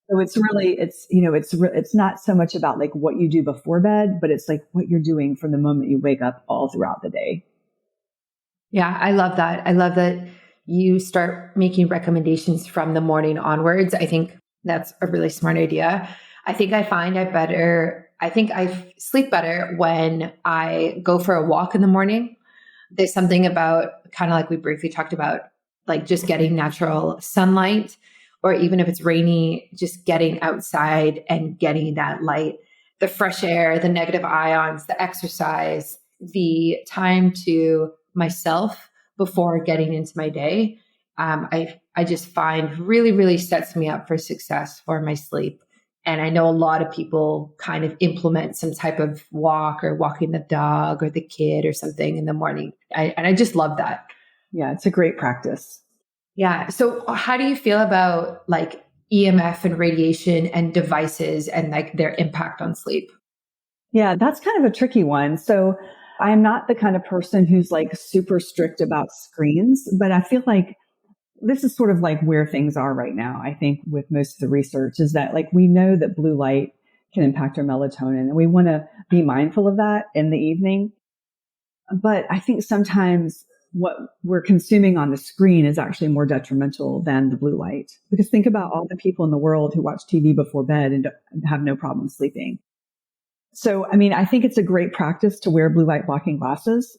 So it's not so much about like what you do before bed, but it's like what you're doing from the moment you wake up all throughout the day. Yeah, I love that. I love that you start making recommendations from the morning onwards. I think that's a really smart idea. I think I sleep better when I go for a walk in the morning. There's something about, kind of like we briefly talked about, like just getting natural sunlight, or even if it's rainy, just getting outside and getting that light, the fresh air, the negative ions, the exercise, the time to myself before getting into my day. I just find really, really sets me up for success for my sleep. And I know a lot of people kind of implement some type of walk or walking the dog or the kid or something in the morning. And I just love that. Yeah, it's a great practice. Yeah. So how do you feel about like EMF and radiation and devices and like their impact on sleep? Yeah, that's kind of a tricky one. So I'm not the kind of person who's like super strict about screens, but I feel like this is sort of like where things are right now. I think with most of the research is that like we know that blue light can impact our melatonin, and we want to be mindful of that in the evening. But I think sometimes what we're consuming on the screen is actually more detrimental than the blue light. Because think about all the people in the world who watch TV before bed and have no problem sleeping. So, I mean, I think it's a great practice to wear blue light blocking glasses,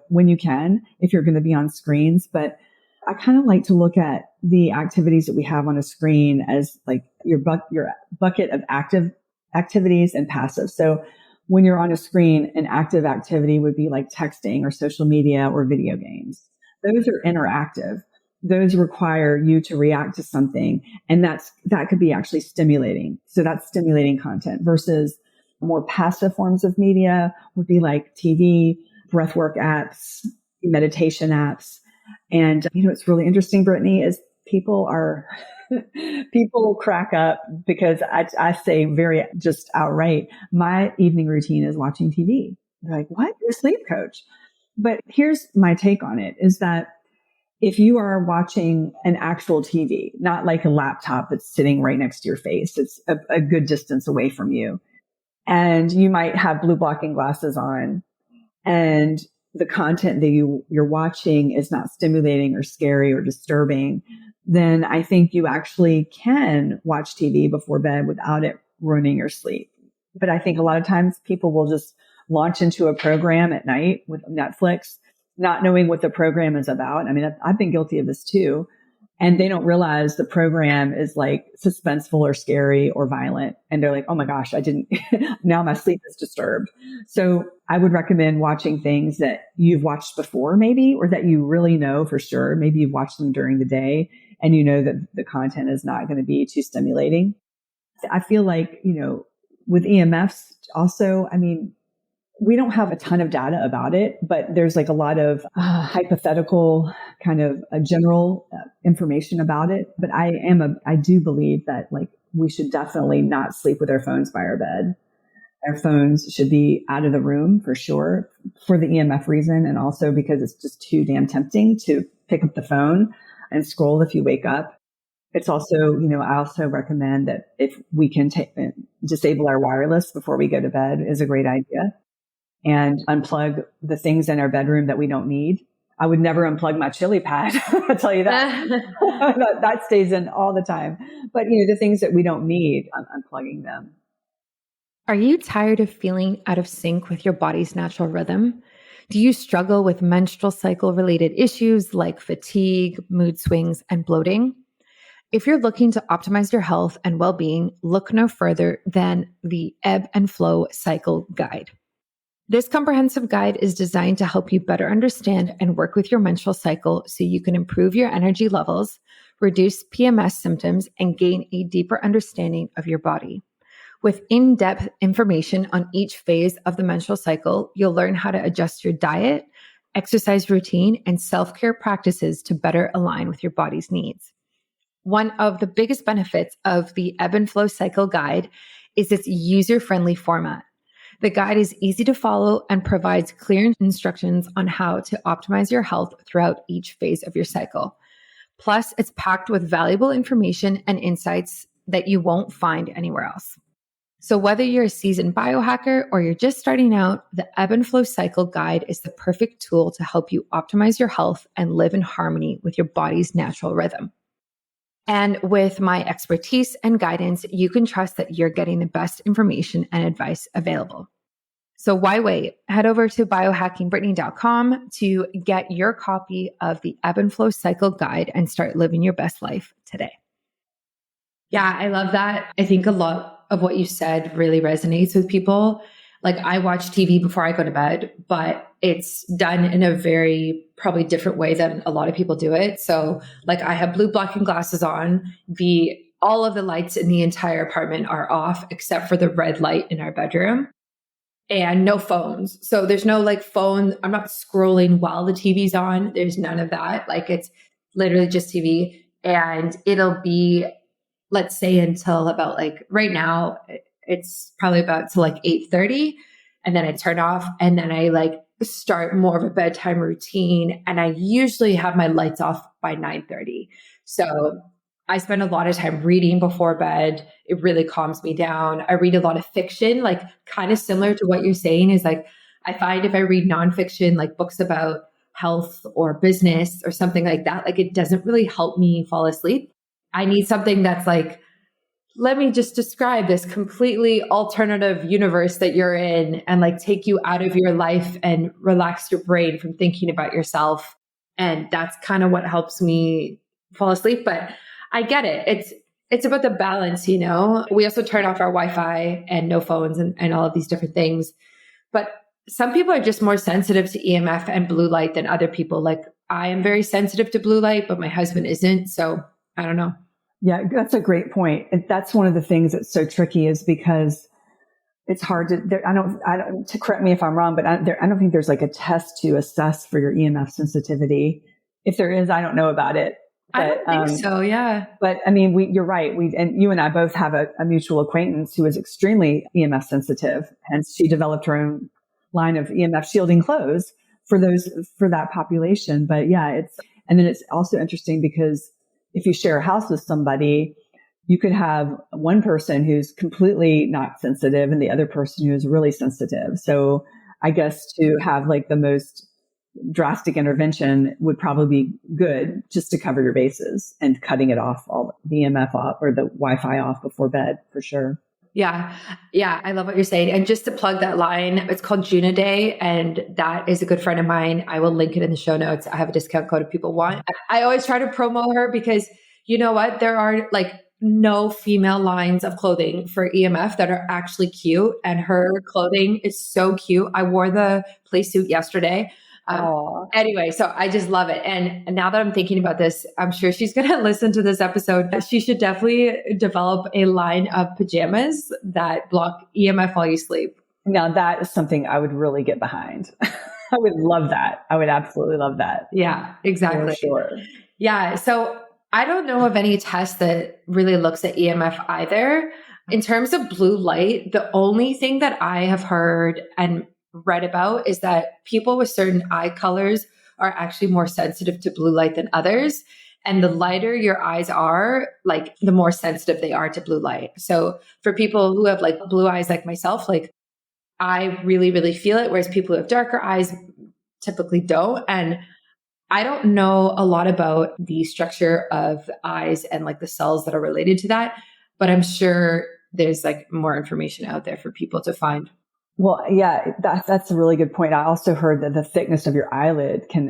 when you can, if you're going to be on screens. But I kind of like to look at the activities that we have on a screen as like your bucket of active activities and passive. So when you're on a screen, an active activity would be like texting or social media or video games. Those are interactive. Those require you to react to something. And that could be actually stimulating. So that's stimulating content versus more passive forms of media would be like TV, breathwork apps, meditation apps. And, it's really interesting, Brittany, is people crack up because I say very just outright, my evening routine is watching TV. They're like, what? You're a sleep coach. But here's my take on it is that if you are watching an actual TV, not like a laptop that's sitting right next to your face, it's a good distance away from you. And you might have blue blocking glasses on, and the content that you're watching is not stimulating or scary or disturbing, then I think you actually can watch TV before bed without it ruining your sleep. But I think a lot of times people will just launch into a program at night with Netflix, not knowing what the program is about. I mean, I've been guilty of this too. And they don't realize the program is like suspenseful or scary or violent. And they're like, oh my gosh, now my sleep is disturbed. So I would recommend watching things that you've watched before maybe, or that you really know for sure. Maybe you've watched them during the day and you know that the content is not going to be too stimulating. I feel like, with EMFs also, I mean, we don't have a ton of data about it, but there's like a lot of hypothetical kind of general information about it. But I do believe that like we should definitely not sleep with our phones by our bed. Our phones should be out of the room for sure, for the EMF reason. And also because it's just too damn tempting to pick up the phone and scroll if you wake up. It's also, I also recommend that if we can disable our wireless before we go to bed is a great idea, and unplug the things in our bedroom that we don't need. I would never unplug my chili pad. I'll tell you that. That stays in all the time. But, the things that we don't need, I'm unplugging them. Are you tired of feeling out of sync with your body's natural rhythm? Do you struggle with menstrual cycle related issues like fatigue, mood swings, and bloating? If you're looking to optimize your health and well-being, look no further than the Ebb and Flow Cycle Guide. This comprehensive guide is designed to help you better understand and work with your menstrual cycle so you can improve your energy levels, reduce PMS symptoms, and gain a deeper understanding of your body. With in-depth information on each phase of the menstrual cycle, you'll learn how to adjust your diet, exercise routine, and self-care practices to better align with your body's needs. One of the biggest benefits of the Ebb and Flow Cycle Guide is its user-friendly format. The guide is easy to follow and provides clear instructions on how to optimize your health throughout each phase of your cycle. Plus, it's packed with valuable information and insights that you won't find anywhere else. So whether you're a seasoned biohacker or you're just starting out, the Ebb and Flow Cycle Guide is the perfect tool to help you optimize your health and live in harmony with your body's natural rhythm. And with my expertise and guidance, you can trust that you're getting the best information and advice available. So why wait? Head over to biohackingbrittany.com to get your copy of the Ebb and Flow Cycle Guide and start living your best life today. Yeah, I love that. I think a lot of what you said really resonates with people. Like I watch TV before I go to bed, but it's done in a very probably different way than a lot of people do it. So like I have blue blocking glasses on. All of the lights in the entire apartment are off except for the red light in our bedroom, and no phones. So there's no like phone. I'm not scrolling while the TV's on. There's none of that. Like it's literally just TV, and it'll be, let's say until about like right now, it's probably about to like 8:30, and then I turn off, and then I like start more of a bedtime routine, and I usually have my lights off by 9:30. So I spend a lot of time reading before bed. It really calms me down. I read a lot of fiction, like kind of similar to what you're saying is like, I find if I read nonfiction, like books about health or business or something like that, like it doesn't really help me fall asleep. I need something that's like, let me just describe this completely alternative universe that you're in and like take you out of your life and relax your brain from thinking about yourself. And that's kind of what helps me fall asleep. But I get it. It's about the balance, We also turn off our Wi-Fi and no phones and all of these different things. But some people are just more sensitive to EMF and blue light than other people. Like I am very sensitive to blue light, but my husband isn't. So I don't know. Yeah, that's a great point. And that's one of the things that's so tricky is because it's hard to correct me if I'm wrong, but I don't think there's like a test to assess for your EMF sensitivity. If there is, I don't know about it. But, I don't think so. Yeah. But I mean, you're right. And you and I both have a mutual acquaintance who is extremely EMF sensitive, and she developed her own line of EMF shielding clothes for that population. But yeah, and then it's also interesting because if you share a house with somebody, you could have one person who's completely not sensitive and the other person who is really sensitive. So I guess to have like the most drastic intervention would probably be good just to cover your bases and cutting it off, all the EMF off or the Wi-Fi off before bed for sure. Yeah. Yeah. I love what you're saying. And just to plug that line, it's called Juna Day. And that is a good friend of mine. I will link it in the show notes. I have a discount code if people want. I always try to promo her because you know what? There are like no female lines of clothing for EMF that are actually cute. And her clothing is so cute. I wore the play suit yesterday. Anyway, so I just love it. And now that I'm thinking about this, I'm sure she's going to listen to this episode. She should definitely develop a line of pajamas that block EMF while you sleep. Now that is something I would really get behind. I would love that. I would absolutely love that. Yeah, exactly. For sure. Yeah. So I don't know of any test that really looks at EMF either. In terms of blue light, the only thing that I have heard and read about is that people with certain eye colors are actually more sensitive to blue light than others. And the lighter your eyes are, like the more sensitive they are to blue light. So for people who have like blue eyes like myself, like I really, really feel it. Whereas people who have darker eyes typically don't. And I don't know a lot about the structure of the eyes and like the cells that are related to that, but I'm sure there's like more information out there for people to find. Well, yeah, that's a really good point. I also heard that the thickness of your eyelid can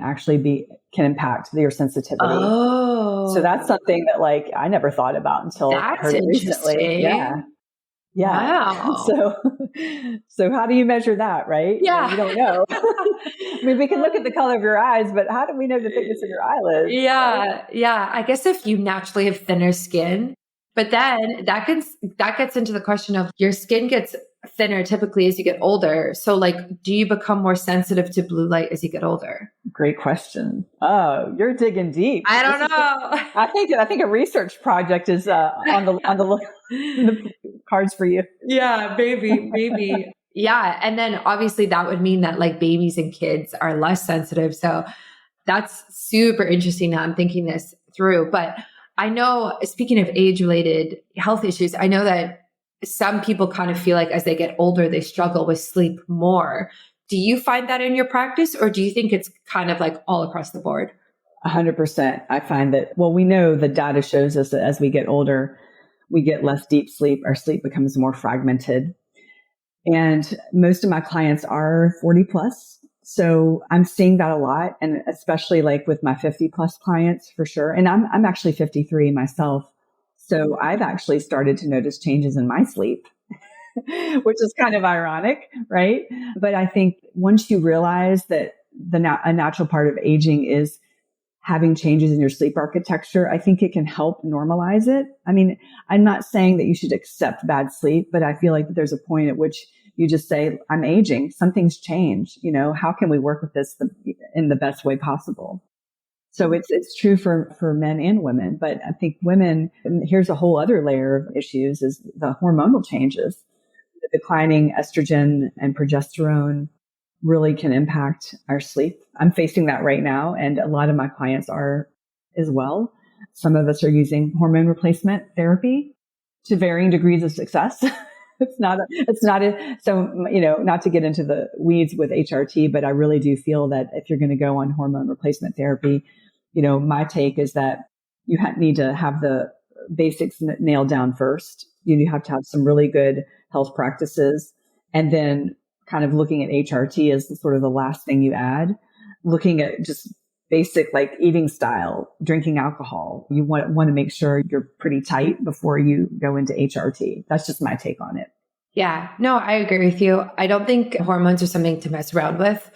impact your sensitivity. Oh, so that's something that like I never thought about until I heard it recently. Yeah. Wow. So how do you measure that, right? Yeah. You don't know. I mean, we can look at the color of your eyes, but how do we know the thickness of your eyelids? Yeah. Right? Yeah. I guess if you naturally have thinner skin, but then that gets into the question of your skin gets thinner typically as you get older. So like, do you become more sensitive to blue light as you get older? Great question. Oh, you're digging deep. I don't know. I think a research project is on the cards for you. Yeah, maybe. Yeah. And then obviously that would mean that like babies and kids are less sensitive. So that's super interesting now. I'm thinking this through, but I know, speaking of age-related health issues, I know that some people kind of feel like as they get older, they struggle with sleep more. Do you find that in your practice, or do you think it's kind of like all across the board? 100%. I find that, well, we know the data shows us that as we get older, we get less deep sleep. Our sleep becomes more fragmented. And most of my clients are 40 plus. So I'm seeing that a lot, and especially like with my 50 plus clients for sure. And I'm actually 53 myself. So I've actually started to notice changes in my sleep, which is kind of ironic, right? But I think once you realize that a natural part of aging is having changes in your sleep architecture, I think it can help normalize it. I mean, I'm not saying that you should accept bad sleep, but I feel like there's a point at which you just say, I'm aging, something's changed. You know, how can we work with this in the best way possible? So it's true for men and women, but I think women, and here's a whole other layer of issues, is the hormonal changes. The declining estrogen and progesterone really can impact our sleep. I'm facing that right now, and a lot of my clients are as well. Some of us are using hormone replacement therapy to varying degrees of success. So, you know, not to get into the weeds with HRT, but I really do feel that if you're going to go on hormone replacement therapy, you know, my take is that you need to have the basics nailed down first. You have to have some really good health practices, and then kind of looking at HRT as sort of the last thing you add, looking at just basic like eating style, drinking alcohol. You want to make sure you're pretty tight before you go into HRT. That's just my take on it. Yeah, no, I agree with you. I don't think hormones are something to mess around with.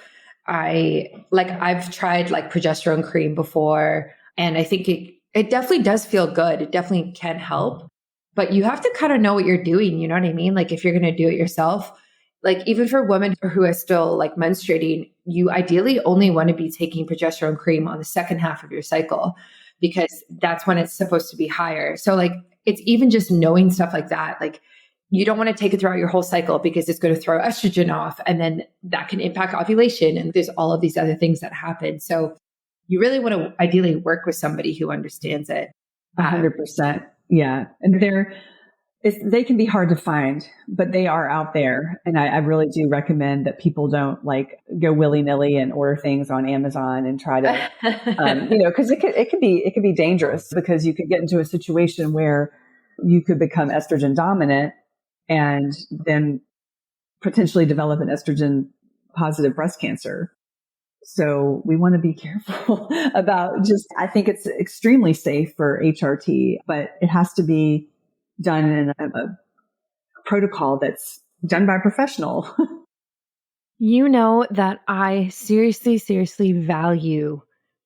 I've tried like progesterone cream before, and I think it definitely does feel good. It definitely can help, but you have to kind of know what you're doing. You know what I mean? Like if you're going to do it yourself, like even for women who are still like menstruating, you ideally only want to be taking progesterone cream on the second half of your cycle, because that's when it's supposed to be higher. So like, it's even just knowing stuff like that. Like you don't want to take it throughout your whole cycle because it's going to throw estrogen off, and then that can impact ovulation. And there's all of these other things that happen. So you really want to ideally work with somebody who understands it. 100%. Yeah. And They can be hard to find, but they are out there. And I really do recommend that people don't like go willy nilly and order things on Amazon and try to, cause it could be dangerous, because you could get into a situation where you could become estrogen dominant and then potentially develop an estrogen positive breast cancer. So we want to be careful about I think it's extremely safe for HRT, but it has to be done in a protocol that's done by a professional. You know that I seriously, seriously value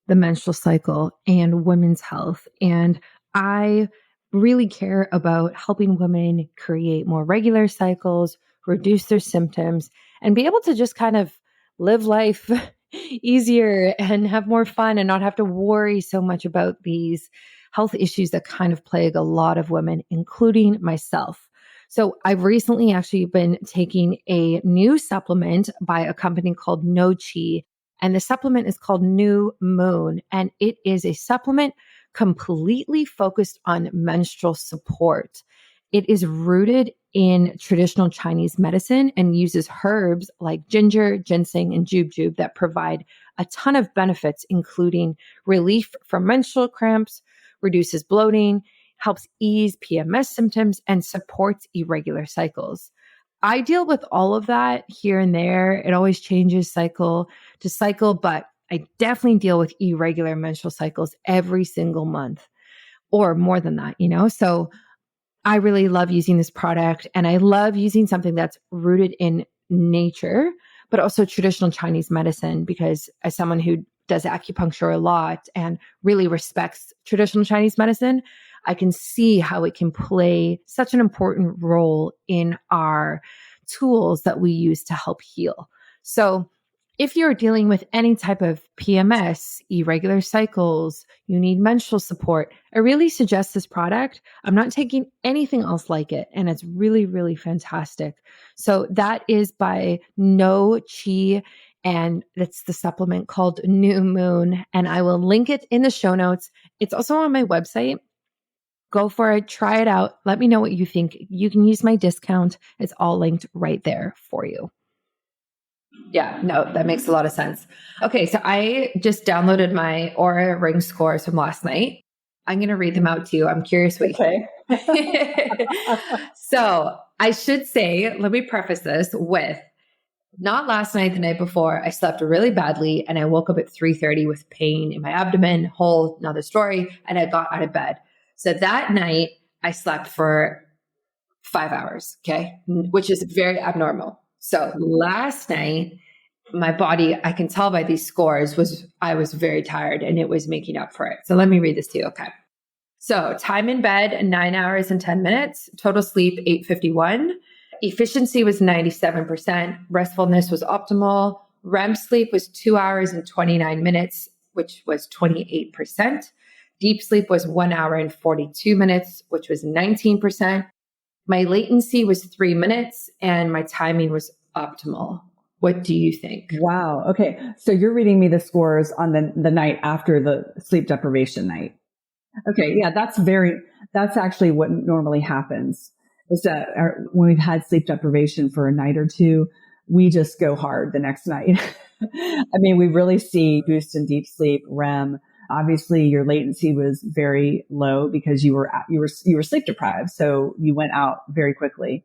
the menstrual cycle and women's health. And I really care about helping women create more regular cycles, reduce their symptoms, and be able to just kind of live life easier and have more fun and not have to worry so much about these health issues that kind of plague a lot of women, including myself. So I've recently actually been taking a new supplement by a company called No Chi, and the supplement is called New Moon, and it is a supplement completely focused on menstrual support. It is rooted in traditional Chinese medicine and uses herbs like ginger, ginseng, and jujube that provide a ton of benefits, including relief from menstrual cramps, reduces bloating, helps ease PMS symptoms, and supports irregular cycles. I deal with all of that here and there. It always changes cycle to cycle, but I definitely deal with irregular menstrual cycles every single month or more than that, So I really love using this product, and I love using something that's rooted in nature, but also traditional Chinese medicine, because as someone who does acupuncture a lot and really respects traditional Chinese medicine, I can see how it can play such an important role in our tools that we use to help heal. So if you're dealing with any type of PMS, irregular cycles, you need menstrual support, I really suggest this product. I'm not taking anything else like it, and it's really, really fantastic. So that is by No Chi, and it's the supplement called New Moon, and I will link it in the show notes. It's also on my website. Go for it. Try it out. Let me know what you think. You can use my discount. It's all linked right there for you. Yeah, no, that makes a lot of sense. Okay, so I just downloaded my Aura Ring scores from last night. I'm going to read them out to you. I'm curious what you think. So I should say, let me preface this with, not last night, the night before, I slept really badly and I woke up at 3:30 with pain in my abdomen, whole another story, and I got out of bed. So that night I slept for 5 hours, okay, which is very abnormal. So last night, my body, I can tell by these scores, I was very tired and it was making up for it. So let me read this to you, okay? So time in bed, 9 hours and 10 minutes. Total sleep, 8:51. Efficiency was 97%. Restfulness was optimal. REM sleep was 2 hours and 29 minutes, which was 28%. Deep sleep was 1 hour and 42 minutes, which was 19%. My latency was 3 minutes and my timing was optimal. What do you think? Wow. Okay. So you're reading me the scores on the night after the sleep deprivation night. Okay. Yeah. That's actually what normally happens, is that when we've had sleep deprivation for a night or two, we just go hard the next night. I mean, we really see boost in deep sleep, REM. Obviously, your latency was very low because you were sleep deprived, so you went out very quickly.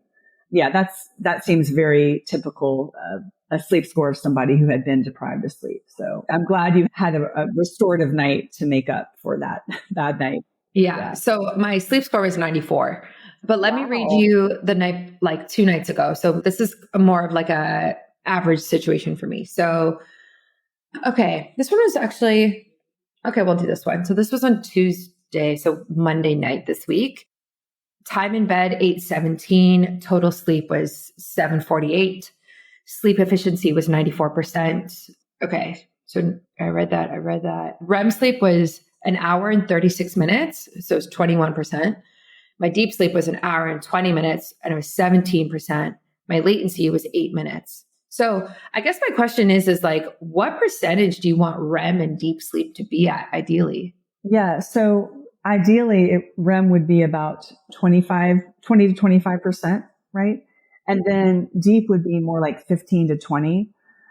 Yeah, that seems very typical of a sleep score of somebody who had been deprived of sleep. So I'm glad you had a restorative night to make up for that bad night. Yeah. So my sleep score was 94. But let me read you the night, like 2 nights ago. So this is more of like a average situation for me. So, okay, this one was actually, okay, we'll do this one. So this was on Tuesday, so Monday night this week. Time in bed, 8:17. Total sleep was 7:48. Sleep efficiency was 94%. Okay, so I read that. REM sleep was 1 hour and 36 minutes. So it's 21%. My deep sleep was 1 hour and 20 minutes and it was 17%. My latency was 8 minutes. So I guess my question is like, what percentage do you want REM and deep sleep to be at ideally? Yeah. So Ideally, REM would be about 20 to 25%, right? And then deep would be more like 15 to 20.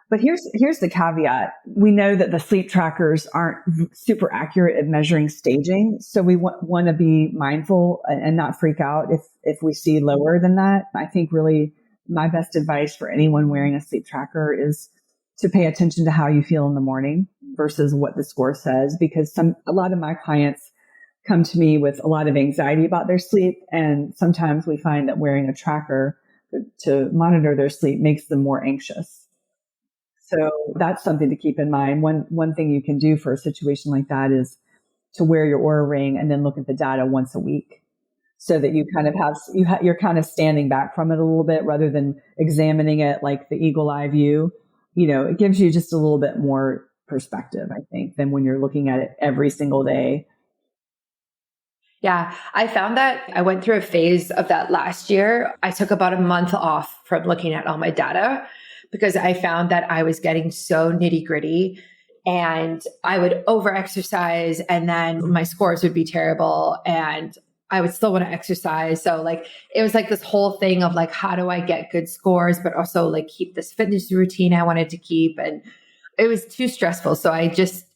But here's the caveat. We know that the sleep trackers aren't super accurate at measuring staging. So we want to be mindful and not freak out if we see lower than that. I think really my best advice for anyone wearing a sleep tracker is to pay attention to how you feel in the morning versus what the score says, because a lot of my clients come to me with a lot of anxiety about their sleep. And sometimes we find that wearing a tracker to monitor their sleep makes them more anxious. So that's something to keep in mind. One thing you can do for a situation like that is to wear your Aura ring and then look at the data once a week, so that you kind of you're kind of standing back from it a little bit rather than examining it like the eagle eye view. It gives you just a little bit more perspective, I think, than when you're looking at it every single day. Yeah, I found that I went through a phase of that last year. I took about a month off from looking at all my data because I found that I was getting so nitty gritty and I would over exercise and then my scores would be terrible and I would still want to exercise. So it was like this whole thing of how do I get good scores, but also keep this fitness routine I wanted to keep. And it was too stressful. So I just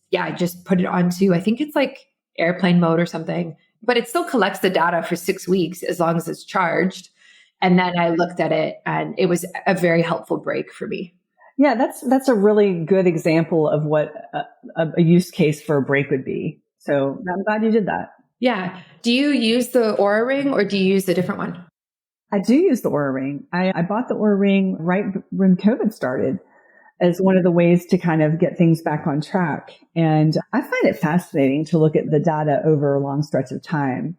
put it onto, I think it's airplane mode or something, but it still collects the data for 6 weeks as long as it's charged. And then I looked at it and it was a very helpful break for me. Yeah, that's a really good example of what a use case for a break would be. So I'm glad you did that. Yeah. Do you use the Aura ring or do you use a different one? I do use the Aura ring. I bought the Aura ring right when COVID started as one of the ways to kind of get things back on track. And I find it fascinating to look at the data over a long stretch of time.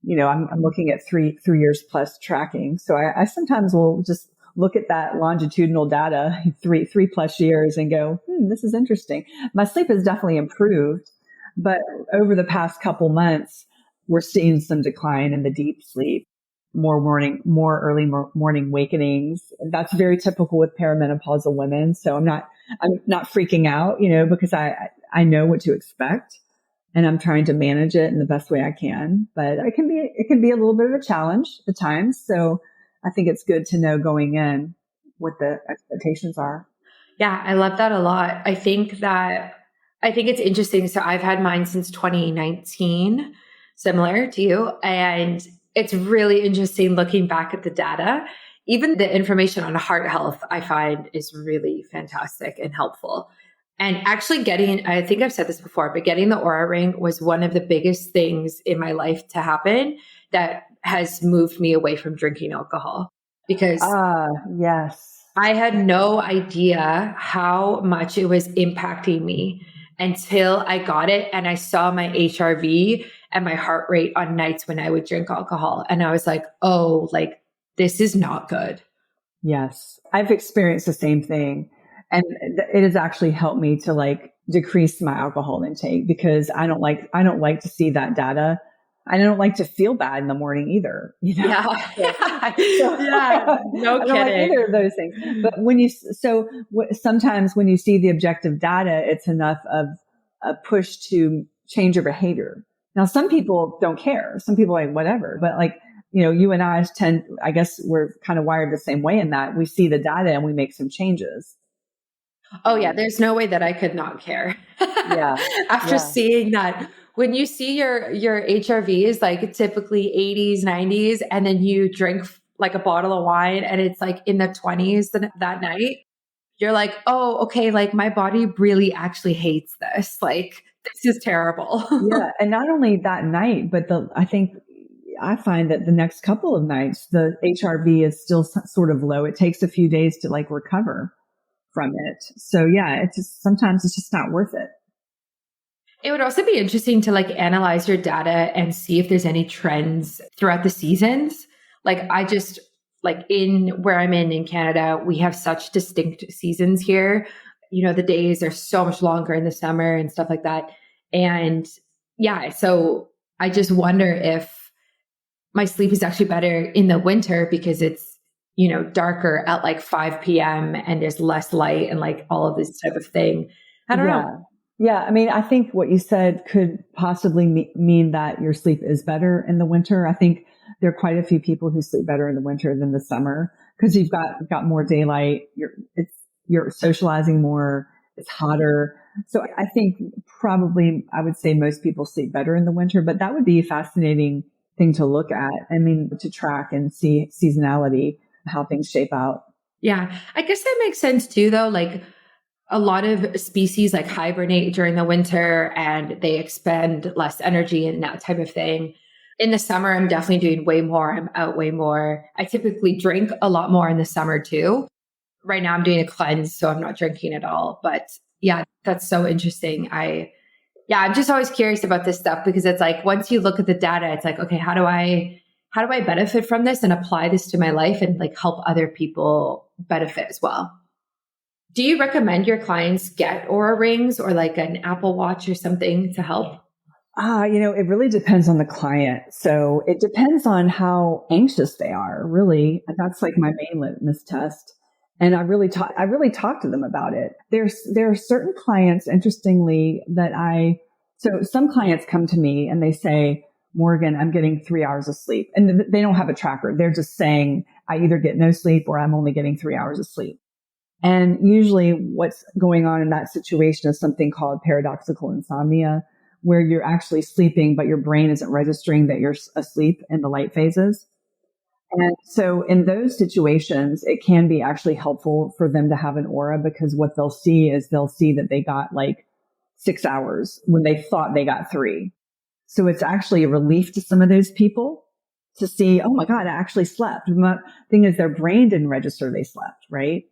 I'm looking at three years plus tracking. So I sometimes will just look at that longitudinal data, three plus years and go, this is interesting. My sleep has definitely improved, but over the past couple months, we're seeing some decline in the deep sleep, more early morning wakenings. That's very typical with perimenopausal women. So I'm not freaking out, because I know what to expect. And I'm trying to manage it in the best way I can, but it can be a little bit of a challenge at times. So I think it's good to know going in what the expectations are. Yeah, I love that a lot. I think it's interesting. So I've had mine since 2019, similar to you. And it's really interesting looking back at the data. Even the information on heart health, I find is really fantastic and helpful. And actually I think I've said this before, but getting the Aura ring was one of the biggest things in my life to happen that has moved me away from drinking alcohol, because yes, I had no idea how much it was impacting me until I got it and I saw my HRV and my heart rate on nights when I would drink alcohol. And I was like, oh, this is not good. Yes, I've experienced the same thing. And it has actually helped me to decrease my alcohol intake, because I don't like to see that data. I don't like to feel bad in the morning either. Yeah. Yeah. No I don't kidding. like either of those things. But sometimes when you see the objective data, it's enough of a push to change your behavior. Now, some people don't care. Some people are like, whatever. But you and I I guess we're kind of wired the same way in that we see the data and we make some changes. Oh yeah, there's no way that I could not care. Yeah. After seeing that, when you see your HRV is typically 80s, 90s, and then you drink a bottle of wine and it's in the 20s that night, you're like, oh, okay, my body really actually hates this. This is terrible. Yeah. And not only that night, but I find that the next couple of nights, the HRV is still sort of low. It takes a few days to recover from it. So yeah, sometimes it's just not worth it. It would also be interesting to analyze your data and see if there's any trends throughout the seasons. I just in where I'm in Canada, we have such distinct seasons here. The days are so much longer in the summer and stuff like that. And yeah, so I just wonder if my sleep is actually better in the winter because it's darker at 5 p.m. and there's less light and all of this type of thing. I don't know. Yeah, I mean, I think what you said could possibly mean that your sleep is better in the winter. I think there are quite a few people who sleep better in the winter than the summer because you've got more daylight. You're socializing more. It's hotter. So I think probably I would say most people sleep better in the winter, but that would be a fascinating thing to look at. I mean, to track and see seasonality, how things shape out. Yeah, I guess that makes sense too, though. Like a lot of species like hibernate during the winter and they expend less energy and that type of thing. In the summer, I'm definitely doing way more. I'm out way more. I typically drink a lot more in the summer too. Right now I'm doing a cleanse, so I'm not drinking at all. But yeah, that's so interesting. I'm just always curious about this stuff because it's like once you look at the data, it's like, okay, how do I benefit from this and apply this to my life and like help other people benefit as well? Do you recommend your clients get Aura rings or like an Apple Watch or something to help? It really depends on the client. So it depends on how anxious they are, really. That's like my main litmus test. And I really talk to them about it. There are certain clients, interestingly, so some clients come to me and they say, Morgan, I'm getting 3 hours of sleep. And they don't have a tracker. They're just saying, I either get no sleep or I'm only getting 3 hours of sleep. And usually what's going on in that situation is something called paradoxical insomnia, where you're actually sleeping, but your brain isn't registering that you're asleep in the light phases. And so in those situations, it can be actually helpful for them to have an Aura because what they'll see that they got like 6 hours when they thought they got 3. So it's actually a relief to some of those people to see, oh my God, I actually slept. The thing is their brain didn't register they slept, right?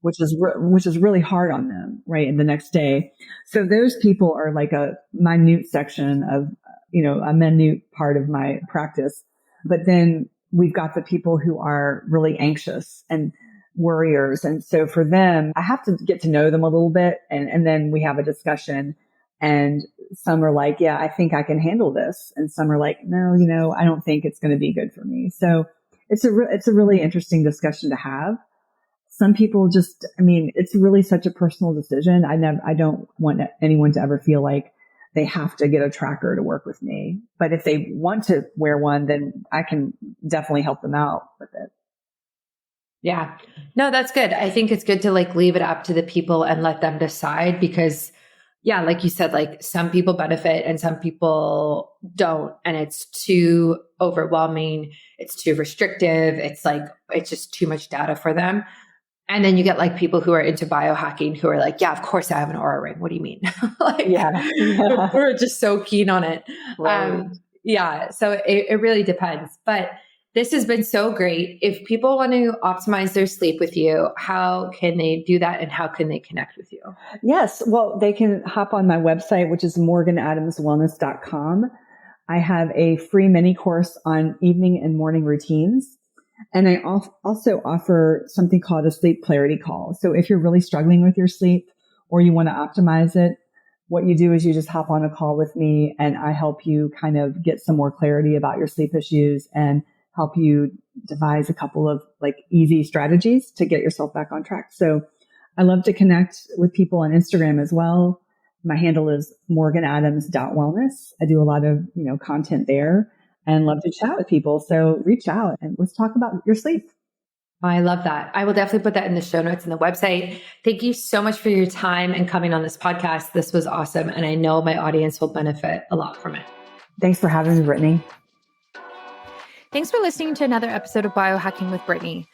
Which is really hard on them, right? And the next day. So those people are like a minute section of, a minute part of my practice. But then we've got the people who are really anxious and worriers. And so for them, I have to get to know them a little bit. And then we have a discussion and some are like, yeah, I think I can handle this. And some are like, no, I don't think it's going to be good for me. So it's a really interesting discussion to have. Some people it's really such a personal decision. I don't want anyone to ever feel like they have to get a tracker to work with me. But if they want to wear one, then I can definitely help them out with it. Yeah. No, that's good. I think it's good to like leave it up to the people and let them decide because yeah, like you said, like some people benefit and some people don't. And it's too overwhelming. It's too restrictive. It's just too much data for them. And then you get like people who are into biohacking who are like, yeah, of course I have an Aura ring. What do you mean? Yeah. We're just so keen on it. Right. So it really depends. But this has been so great. If people want to optimize their sleep with you, how can they do that and how can they connect with you? Yes. Well, they can hop on my website, which is morganadamswellness.com. I have a free mini course on evening and morning routines. And I also offer something called a sleep clarity call. So if you're really struggling with your sleep or you want to optimize it, what you do is you just hop on a call with me and I help you kind of get some more clarity about your sleep issues and help you devise a couple of like easy strategies to get yourself back on track. So I love to connect with people on Instagram as well. My handle is morganadams.wellness. I do a lot of, content there and love to chat with people. So reach out and let's talk about your sleep. I love that. I will definitely put that in the show notes and the website. Thank you so much for your time and coming on this podcast. This was awesome. And I know my audience will benefit a lot from it. Thanks for having me, Brittany. Thanks for listening to another episode of Biohacking with Brittany.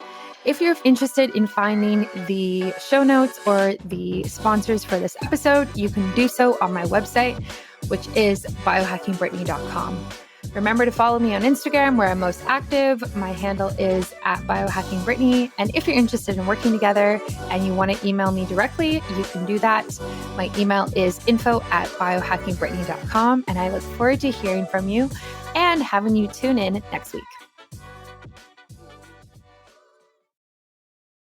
If you're interested in finding the show notes or the sponsors for this episode, you can do so on my website, which is biohackingbrittany.com. Remember to follow me on Instagram where I'm most active. My handle is @biohackingbrittany. And if you're interested in working together and you want to email me directly, you can do that. My email is info@biohackingbrittany.com. And I look forward to hearing from you and having you tune in next week.